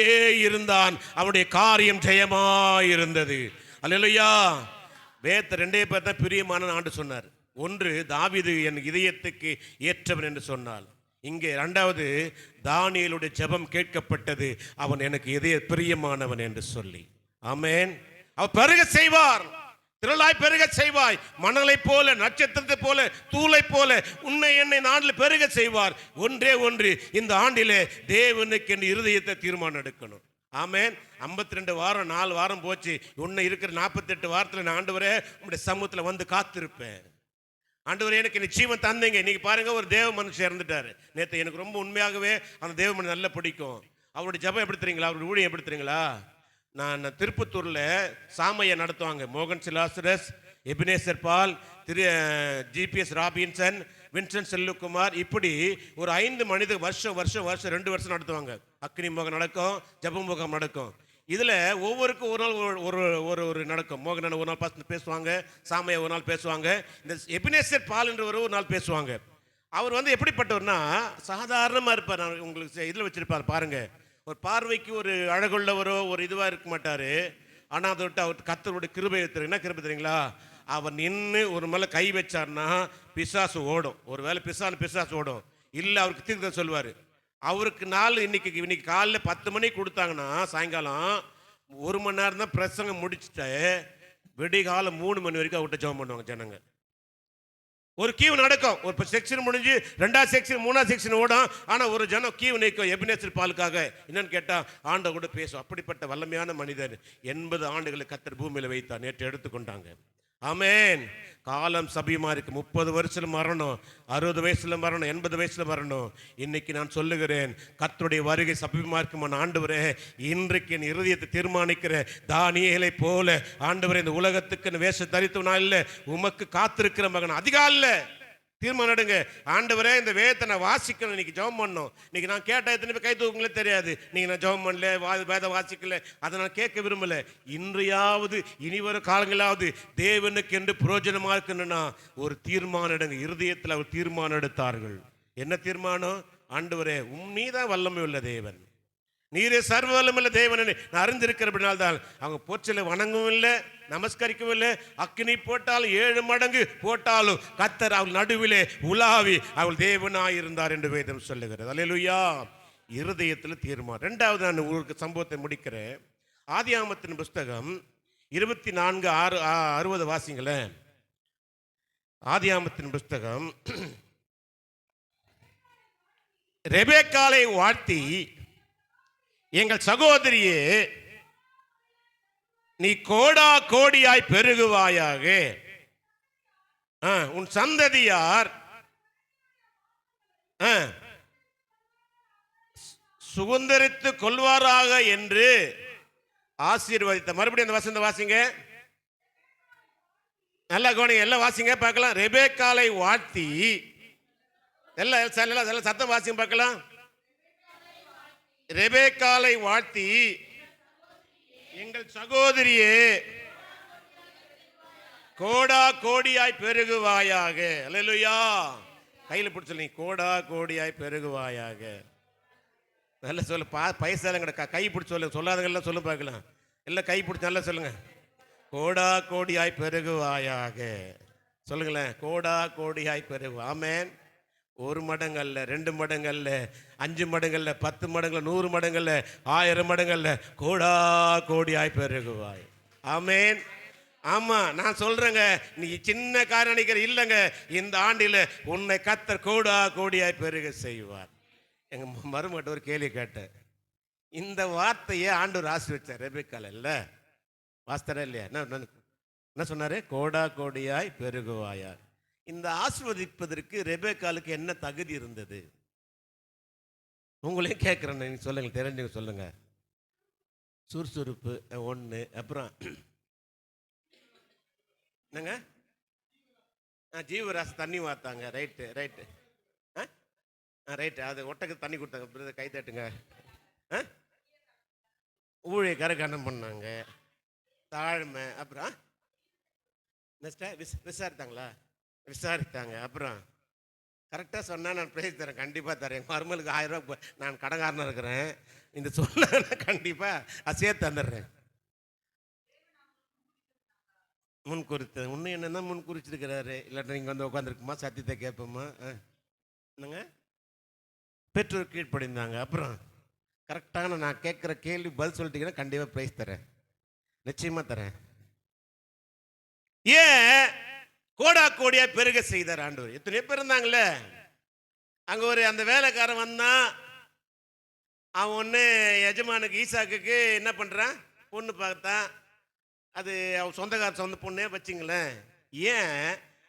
இருந்தான். அவனுடைய காரியம் ஜெயமாயிருந்தது. அல்லேலூயா. வேத ரெண்டே பேர் தான் பிரியமான ஆண்டு சொன்னார். ஒன்று, தாவீது என் இதயத்துக்கு ஏற்றவன் என்று சொன்னார். இங்கே இரண்டாவது, தானியேலுடைய ஜெபம் கேட்கப்பட்டது, அவன் எனக்கு இதய பிரியமானவன் என்று சொல்லி. ஆமென். அவர் பெருக செய்வார், திரளாய் பெருக செய்வாய். மணலை போல, நட்சத்திரத்தை போல, தூளை போல உன்னை என்னை நாளில் பெருக செய்வார். ஒன்றே ஒன்று, இந்த ஆண்டிலே தேவனுக்கு என்று இருதயத்தை தீர்மானம் எடுக்கணும். ஆமென். 52 வாரம் 4 வாரம் போச்சு. உன்னை இருக்கிற 48 வாரத்தில் நான் ஆண்டவரே உங்களுடைய சமூகத்தில் வந்து காத்திருப்பேன். ஆண்டவரே எனக்கு நிச்சயம் தந்தீங்க. இன்னைக்கு பாருங்க, ஒரு தேவ மனுஷன் இறந்துட்டாரு நேற்று. எனக்கு ரொம்ப உண்மையாகவே அந்த தேவ மனுஷன் நல்லா பிடிக்கும். அவருடைய ஜெபம் எப்படி தெரியுங்களா, அவருடைய ஊழியம் எப்படி தெரியுங்களா? நான் திருப்பத்தூரில் சாமையை நடத்துவாங்க. மோகன் சிலாசரஸ், எபினேசர் பால், ஜிபிஎஸ் ராபின்சன், வின்சென்ட் செல்லுக்குமார், இப்படி ஒரு 5 மனித வருஷம் 2 வருஷம் நடத்துவாங்க. அக்னி முகம் நடக்கும், ஜப முகம் நடக்கும். இதில் ஒவ்வொருக்கும் ஒரு நாள் ஒரு ஒரு நடக்கும். மோகன் ஒரு நாள் பேசுவாங்க, சாமையை ஒரு நாள் பேசுவாங்க, இந்த எபினேசர் பால் என்றவர் ஒரு நாள் பேசுவாங்க. அவர் வந்து எப்படிப்பட்டவர்னா சாதாரணமாக இருப்பார். நான் உங்களுக்கு இதில் வச்சிருப்பார் பாருங்க. ஒரு பார்வைக்கு ஒரு அழகுள்ளவரோ ஒரு இதுவாக இருக்க மாட்டார். ஆனால் அதை விட்டு அவர் கர்த்தருடைய கிருபை என்ன கிருபை தெரியுங்களா? அவர் நின்று ஒரு மேலே கை வச்சார்னா பிசாசு ஓடும். ஒரு வேளை பிசாசு ஓடும். இல்லை அவருக்கு தீர்க்க சொல்லுவார். அவருக்கு நாள் இன்னைக்கு காலையில் 10 மணிக்கு கொடுத்தாங்கன்னா சாயங்காலம் 1 மணி நேரம் தான் பிரசங்கம் முடிச்சுட்டு விடிகாலம் 3 மணி வரைக்கும் அவர்கிட்ட ஜெபம் பண்ணுவாங்க ஜனங்க. ஒரு கியூ நடக்கும். ஒரு செக்ஷன் முடிஞ்சு 2வது செக்ஷன் 3வது செக்ஷன் ஓடும். ஆனால் ஒரு ஜனம் கியூ நிற்கும் எபினேசர் பாலுக்காக. என்னன்னு கேட்டால் ஆண்டவர் கூட பேசும். அப்படிப்பட்ட வல்லமையான மனிதர் 80 ஆண்டுகளை கர்த்தர் பூமியில் வைத்தார். நேற்று எடுத்துக்கொண்டாங்க. ஆமென். காலம் சபியமா இருக்கு. 30 வருஷத்துல மரணம், 60 வயசுல மரணம், 80 வயசுல மரணம். இன்னைக்கு நான் சொல்லுகிறேன், கர்த்தருடைய வருகை சபியமா இருக்குமான ஆண்டவரே, இன்றைக்கு என் இருதயத்தை தீர்மானிக்கிற தானியேலை போல ஆண்டவரே, இந்த உலகத்துக்கு வேஷ தரித்தவனா இல்லை, உமக்கு காத்திருக்கிற மகன் அதிகால தீர்மானம் எடுங்க. ஆண்டவரே, இந்த வேதத்தை நான் வாசிக்கணும். இன்னைக்கு ஜெபம் பண்ணணும். இன்னைக்கு நான் கேட்டால் எத்தனை பேர் கை தூக்குங்களே தெரியாது. நீங்கள் நான் ஜெபம் பண்ணல, வேதம் வாசிக்கல, அதை நான் கேட்க விரும்பல. இன்றையாவது இனி வரும் காலங்களாவது தேவனுக்கு என்று பிரயோஜனமாக இருக்கணும்னா ஒரு தீர்மானம் எடுங்க. இருதயத்தில் அவர் தீர்மானம் எடுத்தார்கள். என்ன தீர்மானம்? ஆண்டவரே, நீதான் வல்லமை உள்ள தேவன், நீரே சர்வ வல்லமையுள்ள தேவன் நான் அறிந்திருக்கிறபடினால்தான் அவங்க போச்சலை வணங்கவும் இல்லை, நமஸ்கரிக்கவும் இல்லை. அக்கினி போட்டாலும் 7 மடங்கு போட்டாலும் கர்த்தர் அவள் நடுவிலே உலாவி அவள் தேவனாயிருந்தார் என்று வேதம் சொல்லுகிறது. அல்லேலூயா. இருதயத்தில் தீர்மானம். 2வது நான் உங்களுக்கு சம்பவத்தை முடிக்கிறேன். ஆதியாகமத்தின் புஸ்தகம் 24:60 வாசிங்களேன். ஆதியாகமத்தின் புஸ்தகம். ரெபெக்காளை வாழ்த்தி, எங்கள் சகோதரியே, நீ கோடா கோடியாய் பெருகுவாயாக, உன் சந்ததியார் சுதந்தரித்து கொள்வாராக என்று ஆசீர்வதித்த. மறுபடியும் அந்த வசந்த வாசிங்க, நல்லா கவனிங்க, எல்லாம் வாசிங்க பார்க்கலாம். ரெபெக்காளை வாழ்த்தி, எல்லாம் சத்தம் வாசிங்க பார்க்கலாம். ரெபெக்காளை வாழ்த்தி, எங்கள் சகோதரியே, கோடா கோடியாய் பெருகுவாயாக. அல்லேலூயா. கையில் பிடிச்சல, கோடா கோடியாய் பெருகுவாயாக. நல்லா சொல்லு. பைசாலங்க கை பிடிச்சி சொல்லுங்க, சொல்லாதவங்கெல்லாம் சொல்லு பார்க்கலாம். எல்லாம் கை பிடிச்சி நல்லா சொல்லுங்க. கோடா கோடியாய் பெருகுவாயாக சொல்லுங்களேன். கோடா கோடியாய் பெருகு. ஆமென். 1 மடங்கல்ல, 2 மடங்கல்ல, 5 மடங்கல்ல, 10 மடங்கல்ல, 100 மடங்கல்ல, 1000 மடங்கல்ல, கோடா கோடியாய் பெருகுவாய். ஆமென். ஆமா, நான் சொல்றேங்க, நீ சின்ன காரியம் நினைக்கிற இல்லைங்க. இந்த ஆண்டில் உன்னை கர்த்தர் கோடா கோடியாய் பெருக செய்வார். எங்க மருமகிட்ட ஒரு கேள்வி கேட்டேன். இந்த வார்த்தையை ஆண்டவர் ஆசீர்வதிச்சார் ரெபெக்காளை இல்ல, வாஸ்தரா இல்லையா? என்ன சொன்னாரு? கோடா கோடியாய் பெருகுவாயார். இந்த ஆசீர்வதிப்பதற்கு ரெபெக்காளுக்கு என்ன தகுதி இருந்தது? உங்களையும் கேட்குறேன், நீங்கள் சொல்லுங்க, தெரிஞ்சவங்க சொல்லுங்க. சுறுசுறுப்பு 1. அப்புறம் என்னங்க? ஜீவராசி தண்ணி வார்த்தாங்க. Right right right. அது ஒட்டக்கு தண்ணி கொடுத்தாங்க. கை தட்டுங்க. ஊழியக்கார கனம் பண்ணாங்க. தாழ்மை. அப்புறம் விசாரித்தாங்களா? விசாரித்தாங்க. அப்புறம் கரெக்டாக சொன்னால் நான் பிரைஸ் தரேன், கண்டிப்பாக தரேன். எங்கள் மருமலுக்கு 1000 ரூபா நான் கடன்காரனாக இருக்கிறேன். இந்த சொன்ன கண்டிப்பாக அது சேர்த்து தந்துடுறேன். முன் குறித்த இன்னும் என்னன்னா முன் குறிச்சிருக்கிறாரு. இல்லாட்டா நீங்கள் வந்து உட்காந்துருக்குமா, சத்தியத்தை கேட்போமா? என்னங்க, பெற்றோர் கீழ்ப்படிந்தாங்க. அப்புறம் கரெக்டான நான் கேட்குற கேள்வி பதில் சொல்லிட்டீங்கன்னா கண்டிப்பாக பிரைஸ் தரேன், நிச்சயமாக தரேன். ஏன் கோடா கோடியா பெருக செய்தார் ஆண்டவர்? எத்தனையோ பேர் இருந்தாங்களே அங்கே. ஒரு அந்த வேலைக்காரன் வந்தான். அவன் ஒன்று எஜமானுக்கு ஈசாக்குக்கு என்ன பண்ணுறான், பொண்ணு பார்த்தான். அது அவன் சொந்த பொண்ணே வச்சுங்களேன். ஏன்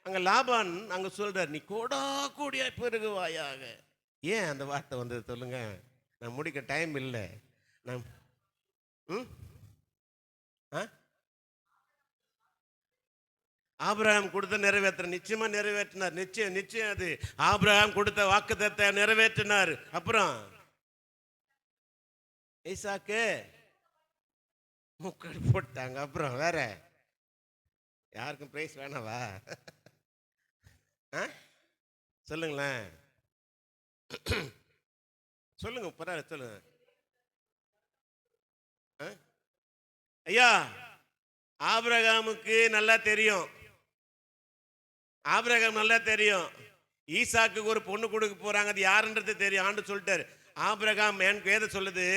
அங்கே லாபான் அங்கே சொல்கிறார், நீ கோடா கோடியா பெருகுவாயாக. ஏன் அந்த வார்த்தை வந்தது சொல்லுங்க? நான் முடிக்க டைம் இல்லை. நான் ஆபிரகாம் கொடுத்த நிறைவேற்ற நிச்சயமா நிறைவேற்றினார். நிச்சயம் அது ஆபிரகாம் கொடுத்த வாக்குத்தத்தத்தை நிறைவேற்றினார். அப்புறம் ஈசாக்கு முக்கடி போட்டாங்க. அப்புறம் வேற யாருக்கும் பிரைஸ் வேணாவா? சொல்லுங்களேன், சொல்லுங்க, பரவாயில்ல சொல்லுங்க. ஐயா, ஆபிரகாமுக்கு நல்லா தெரியும், ஆபிரகாம் நல்லா தெரியும் ஈசாக்கு ஒரு பொண்ணு கொடுக்க போறாங்க, அது யாருன்றது தெரியும். ஆண்டு சொல்லிட்டாரு, ஆபிரகாம் எனக்கு வேத சொல்லுது,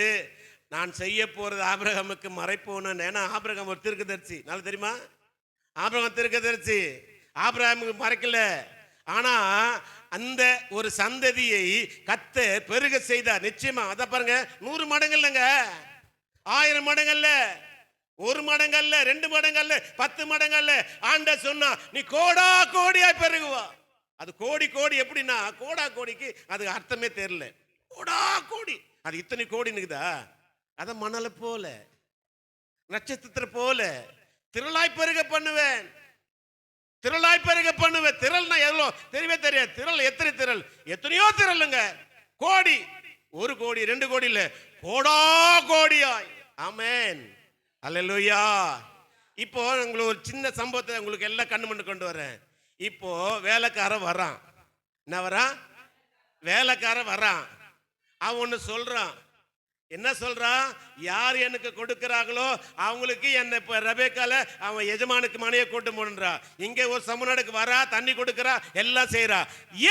நான் செய்ய போறது ஆபிரகாமுக்கு மறைப்போன்னு. ஏன்னா ஆபிரகாம் ஒரு தீர்க்கதரிசி, நல்லா தெரியுமா? ஆபிரகாம் தீர்க்கதரிசி, ஆபிரகாமுக்கு மறைக்கல. ஆனா அந்த ஒரு சந்ததியை கர்த்தர் பெருக செய்தார். நிச்சயமா அத பாருங்க, 100 மடங்கு இல்லைங்க, 1000 மடங்கு அல்ல, 1 மடங்கு அல்ல, 2 மடங்கு அல்ல, 10 மடங்கு அல்ல. ஆண்டவர் சொன்னா நீ கோடா கோடியா பெருகுவா. அது கோடி கோடி எப்படின்னா, கோடா கோடிக்கு அது அர்த்தமே தெரியல. கோடா கோடி, அது இத்தனை கோடி இருக்குதா? அத மணலை போல, நட்சத்திரத்தை போல திரளாய் பெருக பண்ணுவேன், திரளாய் பெருக பண்ணுவேன். திரள்னா எவ்வளோ தெரியவே தெரியாது. திரள் எத்தனை திரள், எத்தனையோ திரளுங்க. கோடி, 1 கோடி 2 கோடி இல்ல, கோடா கோடியாய். ஆமென், அல்லேலூயா. இப்போ உங்களுக்கு ஒரு சின்ன சம்பவத்தை உங்களுக்கு எல்லாம் கண்ணு மண்ணு கொண்டு வரேன். இப்போ வேலைக்காரன் வரான். என்ன வரான்? வேலைக்காரன் வரான். அவன் ஒன்று சொல்றான். என்ன சொல்றான்? யார் எனக்கு கொடுக்கிறாங்களோ அவங்களுக்கு என்ன ரெபெக்கால அவன் எஜமானுக்கு மனையை கூட்டு போன்றா. இங்கே ஒரு சமுனாடுக்கு வரா, தண்ணி கொடுக்கிறா, எல்லாம் செய்யறா.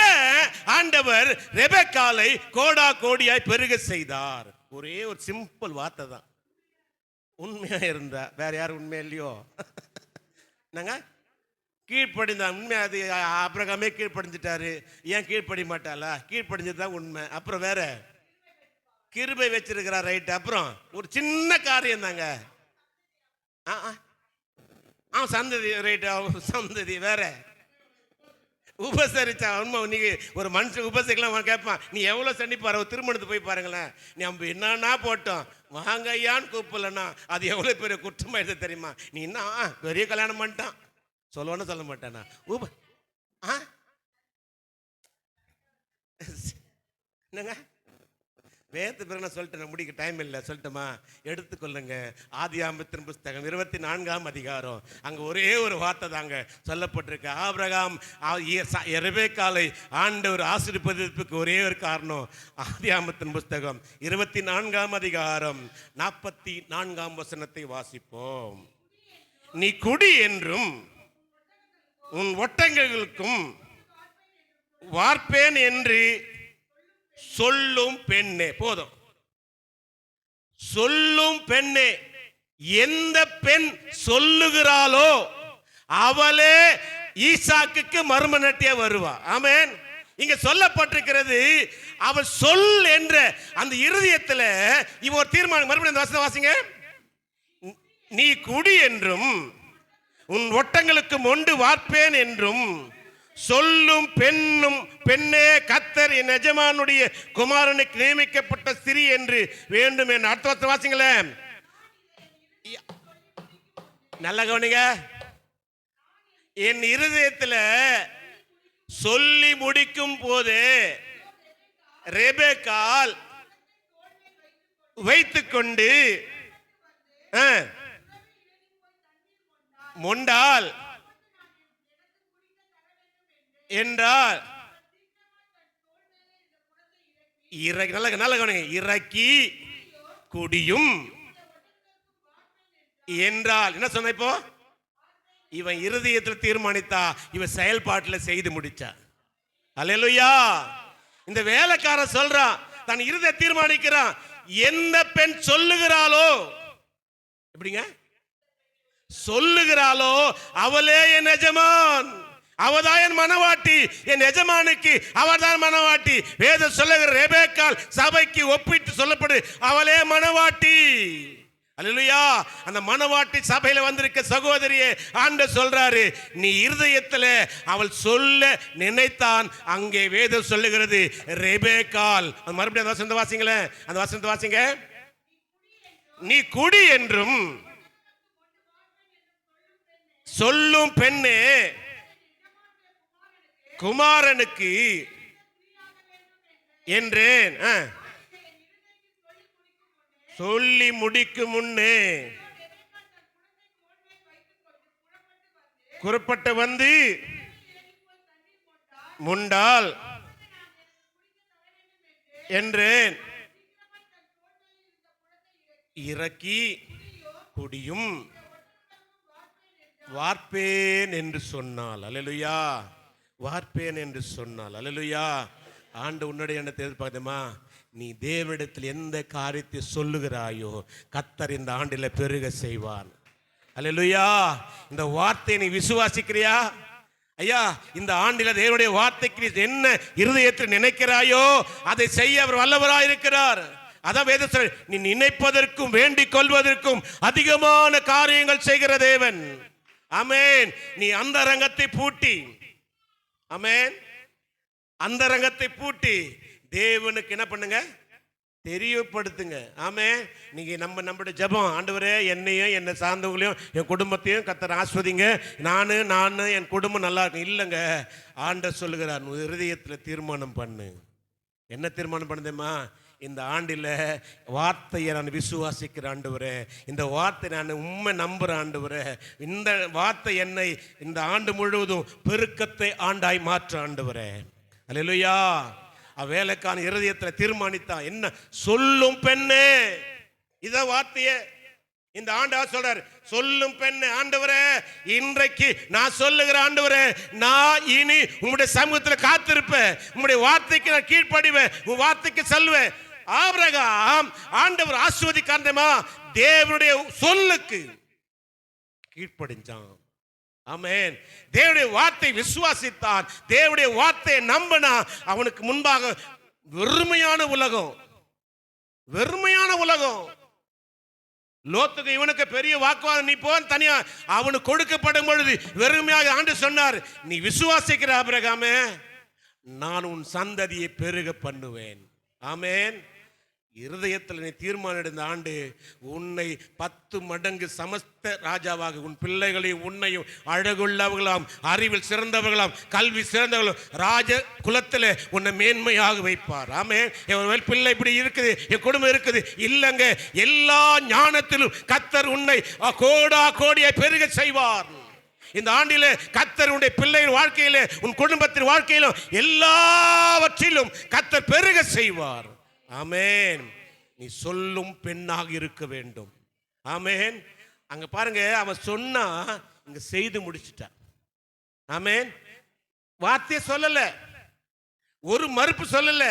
ஏன் ஆண்டவர் ரெபெக்காலை கோடா கோடியாய் பெருக செய்தார்? ஒரே ஒரு சிம்பிள் வார்த்தை தான். உண்மையா இருந்தா, வேற யாரும் உண்மையா இல்லையோ? நாங்க கீழ்ப்படிந்தான். உண்மை, அது ஆபிரகாமே கீழ்ப்படிஞ்சிட்டாரு. ஏன் கீழ்ப்படி மாட்டாளா? கீழ்ப்படிஞ்சதுதான் உண்மை. அப்புறம் வேற கிருபை வச்சிருக்கிறார், ரைட். அப்புறம் ஒரு சின்ன காரியம் தாங்க, அவன் சந்ததி, ரைட், அவன் சந்ததி வேற உபசரிச்சா. உண்மை, நீங்க ஒரு மனுஷன் உபசரிக்கலாம் கேட்பான், நீ எவ்வளவு சண்டிப்பாரு, திருமணத்துக்கு போய் பாருங்களேன், நம்ம என்னன்னா போட்டோம் வாங்க ஐயான்னு கூப்பிடலன்னா அது எவ்வளவு பெரிய குற்றமாயிடுது தெரியுமா? நீ என்ன பெரிய கல்யாணம் பண்ணிட்டான் சொல்லுவான்னு சொல்ல மாட்டானா? என்னங்க வேத்து பிறகு நான் சொல்லிட்டேன், முடிக்க டைம் இல்லை, சொல்லட்டுமா? எடுத்துக்கொள்ளுங்க, ஆதியாகமத்தின் புஸ்தகம் 24ஆம் அதிகாரம். அங்க ஒரே ஒரு வார்த்தை தாங்க சொல்லப்பட்டிருக்கு. ஆபிரகாம் ரெபெக்காளை ஆண்டவர் ஆசீர்வதிப்பதற்கு ஒரே ஒரு காரணம். ஆதியாகமத்தின் புஸ்தகம் 24ஆம் அதிகாரம் 44ஆம் வசனத்தை வாசிப்போம். நீ குடி என்றும் உன் ஒட்டங்களுக்கும் வார்ப்பேன் என்று சொல்லும் பெண்ணே. போதும், சொல்லும் பெண்ணே. எந்த பெண் சொல்லுகிறாளோ அவளே ஈசாக்குக்கு மறுமனட்டியா வருவா. ஆமென். இங்க சொல்லப்பட்டிருக்கிறது, அவள் சொல் என்ற அந்த இருதயத்தில் இவ ஒரு தீர்மானம். மறுபடியும் வாசிங்க. நீ குடி என்றும் உன் ஒட்டங்களுக்கு மொண்டு வார்ப்பேன் என்றும் சொல்லும் பெண்ணே, கர்த்தர் என் எஜமானுடைய குமாரனுக்கு நியமிக்கப்பட்ட ஸ்திரீ என்று வேண்டும் என்று. அடுத்த வருஷம் வாசிங்களேன், நல்ல கவனிங்க. என் இருதயத்தில் சொல்லி முடிக்கும் போது ரெபெக்காள் வைத்துக்கொண்டு மொண்டால் என்றால் நல்ல நல்ல கவனிங்க. இறக்கி குடியும் என்றால் என்ன சொன்ன? இப்போ இவன் இருதயத்தில் தீர்மானித்தா, இவன் செயல்பாட்டில் செய்து முடிச்சா. அல்லேலூயா. இந்த வேலைக்காரன் சொல்றான், தன் இருதய தீர்மானிக்கிறான். எந்த பெண் சொல்லுகிறாளோ, எப்படிங்க சொல்லுகிறாளோ அவளே என் எஜமான், அவதான் என் மனவாட்டி, என் எஜமானுக்கு அவர்தான் மனவாட்டி. வேதம் சொல்லுகிற ரெபெக்காள் சபைக்கு ஒப்பிட்டு சொல்லப்படு, அவளே மனவாட்டி. அல்லேலூயா. அந்த மனவாட்டி சபையில வந்திருக்க சகோதரியே, ஆண்டவர் சொல்றாரு, நீ இருதயத்தில் அவள் சொல்ல நினைத்தான். அங்கே வேதம் சொல்லுகிறது ரெபெக்காள். மறுபடியும் அந்த வசனத்தை வாசிங்களேன், அந்த வசனத்தை வாசிங்க. நீ குடி என்றும் சொல்லும் பெண்ணே, குமாரனுக்கு என்றேன். சொல்லி முடிக்கும் முன்னே குறிப்பிட்ட வந்து முண்டால் என்றேன். இறக்கி குடியும் வார்ப்பேன் என்று சொன்னால். அல்லேலூயா. வார்ப்பேன் என்று சொன்னால். அல்லேலூயா. ஆண்டு உன்னுடைய எண்ணத்தை எதிர்பார்த்தமா, நீ தேவனிடத்தில் எந்த காரியத்தை சொல்லுகிறாயோ கர்த்தர் இந்த ஆண்டில் பெருக செய்வார். அல்லேலூயா. இந்த வார்த்தையை நீ விசுவாசிக்கிறியா? ஐயா, இந்த ஆண்டில் தேவனுடைய வார்த்தைக்கு என்ன இருதயத்தில் நினைக்கிறாயோ அதை செய்ய அவர் வல்லவராயிருக்கிறார். அதான் வேதம் சொல்ற, நீ நினைப்பதற்கும் வேண்டிக் கொள்வதற்கும் அதிகமான காரியங்கள் செய்கிற தேவன். ஆமென். நீ அந்த ரங்கத்தை பூட்டி, ஆமென், அந்த ரங்கத்தை பூட்டி தேவனுக்கு என்ன பண்ணுங்க? தெரியப்படுத்துங்க. ஆமென். நீங்க நம்மளுடைய ஜெபம், ஆண்டவரே என்னையும் என்னை சார்ந்தவங்களையும் என் குடும்பத்தையும் கர்த்தர் ஆஸ்வதிங்க, நான் என் குடும்பம் நல்லா இருக்கு. இல்லைங்க, ஆண்டவர் சொல்லுகிறார், இருதயத்தில் தீர்மானம் பண்ணு. என்ன தீர்மானம் பண்ணுதேம்மா? இந்த ஆண்டில் வார்த்தையை நான் விசுவாசிக்கிற ஆண்டவரே, இந்த வார்த்தை நான் உண்மை நம்புற ஆண்டவரே, இந்த வார்த்தை என்னை இந்த ஆண்டு முழுவதும் பெருக்கத்தை ஆண்டாய் மாற்ற ஆண்டவரே. அல்லேலூயா. வேலைக்கான இருதயத்தில் தீர்மானித்தான். என்ன சொல்லும் பெண்ணே, இத வார்த்தையே இந்த ஆண்டவர் சொல்றார், சொல்லும் பெண்ணே, ஆண்டவரே இன்றைக்கு நான் சொல்லுகிற ஆண்டவரே, நான் இனி உங்களுடைய சமூகத்தில் காத்திருப்பேன், உங்களுடைய வார்த்தைக்கு நான் கீழ்ப்படிவேன், உன் வார்த்தைக்கு செல்வேன். ஆபிரகாம் ஆண்டவர் ஆசீர்வதிக்காண்டமா தேவனுடைய சொல்லுக்கு கீழ்ப்படிஞ்சான். ஆமென். தேவனுடைய வார்த்தை விசுவாசித்தான், தேவனுடைய வார்த்தையை நம்பினா அவனுக்கு முன்பாக வெறுமையான உலகம், வெறுமையான உலகம். லோத்துக்கு இவனுக்கு பெரிய வாக்குவாதம், நீ போன் தனியா, அவனுக்கு கொடுக்கப்படும் பொழுது வெறுமையாக ஆண்டு சொன்னார், நீ விசுவாசிக்கிற ஆபிரகாமே, நான் உன் சந்ததியை பெருக பண்ணுவேன். ஆமென். இருதயத்தில் நீ தீர்மானம் எடுத்த ஆண்டு உன்னை 10 மடங்கு சமஸ்த ராஜாவாக, உன் பிள்ளைகளையும் உன்னையும் அழகுள்ளவர்களாம், அறிவில் சிறந்தவர்களாம், கல்வி சிறந்தவர்களும், ராஜ குலத்தில் உன்னை மேன்மையாக வைப்பார். ஆமென். என் பிள்ளை இப்படி இருக்குது, என் குடும்பம் இருக்குது, இல்லைங்க, எல்லா ஞானத்திலும் கர்த்தர் உன்னை கோடா கோடியை பெருக செய்வார். இந்த ஆண்டிலே கர்த்தர் உன்னுடைய பிள்ளையின் வாழ்க்கையிலே, உன் குடும்பத்தின் வாழ்க்கையிலும் எல்லாவற்றிலும் கர்த்தர் பெருக செய்வார். ஆமென். நீ சொல்லும் பெண்ணாக இருக்க வேண்டும். ஆமென். அங்க பாருங்க, அவன் சொன்னா இங்க செய்து முடிச்சிட்டான். ஆமென். வார்த்தையை சொல்லல, ஒரு மறுப்பு சொல்லல.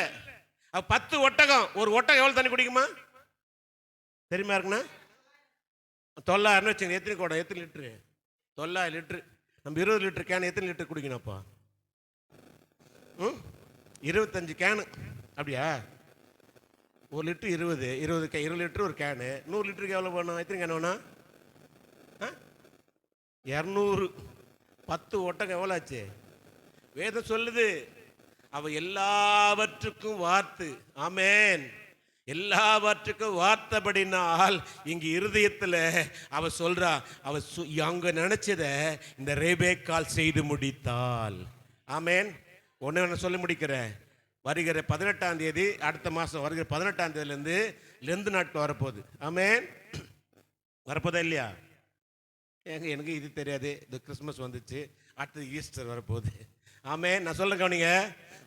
10 ஒட்டகம், ஒரு ஒட்டகம் எவ்வளவு தண்ணி குடிக்குமா தெரியுமா இருக்குண்ணா? 900 வச்சுங்க. எத்தனை குடம், எத்தனை லிட்டரு? 900 லிட்டரு. நம்ம 20 லிட்டர் கேன் எத்தனை லிட்டர் குடிக்கணும்ப்பா? 25 கேனு. அப்படியா? 1 லிட்டர் 20 லிட்டர் ஒரு கேனு. 100 லிட்டருக்கு எவ்வளோ வேணும்? எத்தனை கேன் வேணும்? 200. 10 ஒட்டகம் எவ்வளோ ஆச்சு? வேதம் சொல்லுது, அவ எல்லாவற்றுக்கும் வார்த்து. ஆமென். எல்லாவற்றுக்கும் வார்த்தைப்படினால் இங்கு இருதயத்தில் அவ சொல்றா, அவ அங்க நினைச்சத இந்த ரெபெக்காள் செய்து முடித்தாள். ஆமென். ஒன்று சொல்லி முடிக்கிறேன். வருகிற 18ஆம் தேதி, அடுத்த மாதம் வருகிற 18ஆம் தேதியிலேருந்து லெந்து நாட்கள் வரப்போகுது. ஆமென். வரப்போதா இல்லையா? எனக்கு இது தெரியாது. இந்த கிறிஸ்மஸ் வந்துச்சு, அடுத்தது ஈஸ்டர் வரப்போகுது. ஆமென். நான் சொல்ல கவனிங்க,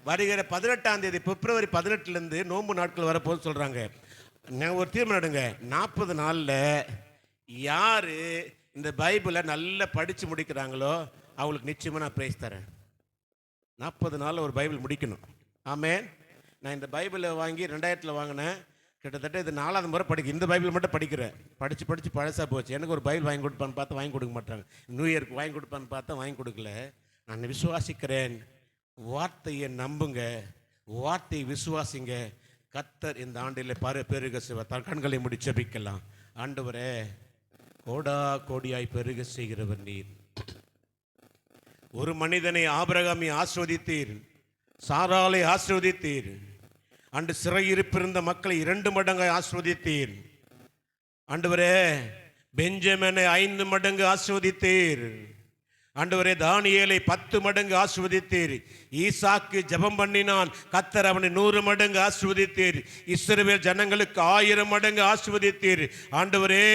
வருகிற 18ஆம் தேதி பிப்ரவரி 18லேருந்து நோன்பு நாட்கள் வரப்போது சொல்கிறாங்க. நான் ஒரு தீர்மானம் எடுங்க, 40 நாளில் யார் இந்த பைபிளை நல்லா படித்து முடிக்கிறாங்களோ அவங்களுக்கு நிச்சயமாக நான் பிரைஸ் தரேன். 40 நாளில் ஒரு பைபிள் முடிக்கணும். ஆமென். நான் இந்த பைபிளை வாங்கி 2000 வாங்கினேன். கிட்டத்தட்ட இது 4வது முறை இந்த பைபிள் மட்டும் படிக்கிறேன். படித்து பழசாக போச்சு. எனக்கு ஒரு பைபிள் வாங்கி கொடுப்பான்னு பார்த்தா வாங்கி கொடுக்க மாட்டாங்க. நியூ இயருக்கு வாங்கி கொடுப்பான்னு பார்த்தா வாங்கி கொடுக்கல. நான் விசுவாசிக்கிறேன். வார்த்தையை நம்புங்க, வார்த்தையை விசுவாசிங்க. கர்த்தர் இந்த ஆண்டில் பெருக செய்வார். கண்களை மூடி ஜெபிக்கலாம். ஆண்டவரே, கோடா கோடியாய் பெருக செய்கிறவர் நீர். ஒரு மனிதனை ஆபிரகாமை ஆசீர்வதித்தீர், சாராளை ஆசீர்வதித்தீர். அன்று சிறையிருப்பிருந்த மக்களை 2 மடங்கு ஆசீர்வதித்தீர். ஆண்டவரே, பெஞ்சமினை 5 மடங்கு ஆசீர்வதித்தீர். ஆண்டவரே, தானியேலை 10 மடங்கு ஆசீர்வதித்தீர். ஈசாக்கு ஜெபம் பண்ணினான், கர்த்தர் அவனை 100 மடங்கு ஆசீர்வதித்தீர். இஸ்ரவேல் ஜனங்களுக்கு 1000 மடங்கு ஆசீர்வதித்தீர். ஆண்டவரே,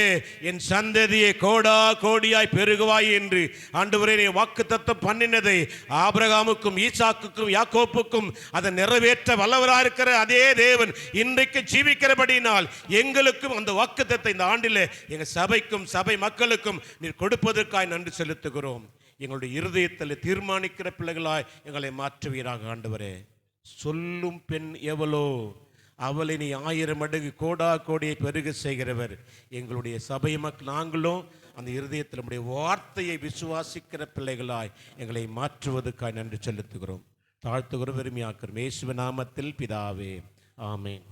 என் சந்ததியை கோடா கோடியாய் பெருகுவாய் என்று ஆண்டவரே நீ வாக்குத்தத்தம் பண்ணினதை ஆபிரகாமுக்கும் ஈசாக்குக்கும் யாக்கோப்புக்கும் அதை நிறைவேற்ற வல்லவராக இருக்கிற அதே தேவன் இன்றைக்கு ஜீவிக்கிறபடினால் எங்களுக்கும் அந்த வாக்குத்தத்தை இந்த ஆண்டில் எங்கள் சபைக்கும் சபை மக்களுக்கும் நீர் கொடுப்பதற்காய் நன்றி செலுத்துகிறோம். எங்களுடைய இருதயத்தில் தீர்மானிக்கிற பிள்ளைகளாய் எங்களை மாற்றுவீராக. ஆண்டவரே, சொல்லும் பெண் எவளோ அவளை நீ 1000 மடங்கு கோடா கோடியை பெருக செய்கிறவர். எங்களுடைய சபை மக்கள் நாங்களும் அந்த இருதயத்தில் நம்முடைய வார்த்தையை விசுவாசிக்கிற பிள்ளைகளாய் எங்களை மாற்றுவதற்காய் நன்றி செலுத்துகிறோம். தாழ்த்துகிறோம், பெருமையாக்கிறோம். இயேசுவின் நாமத்தில் பிதாவே, ஆமென்.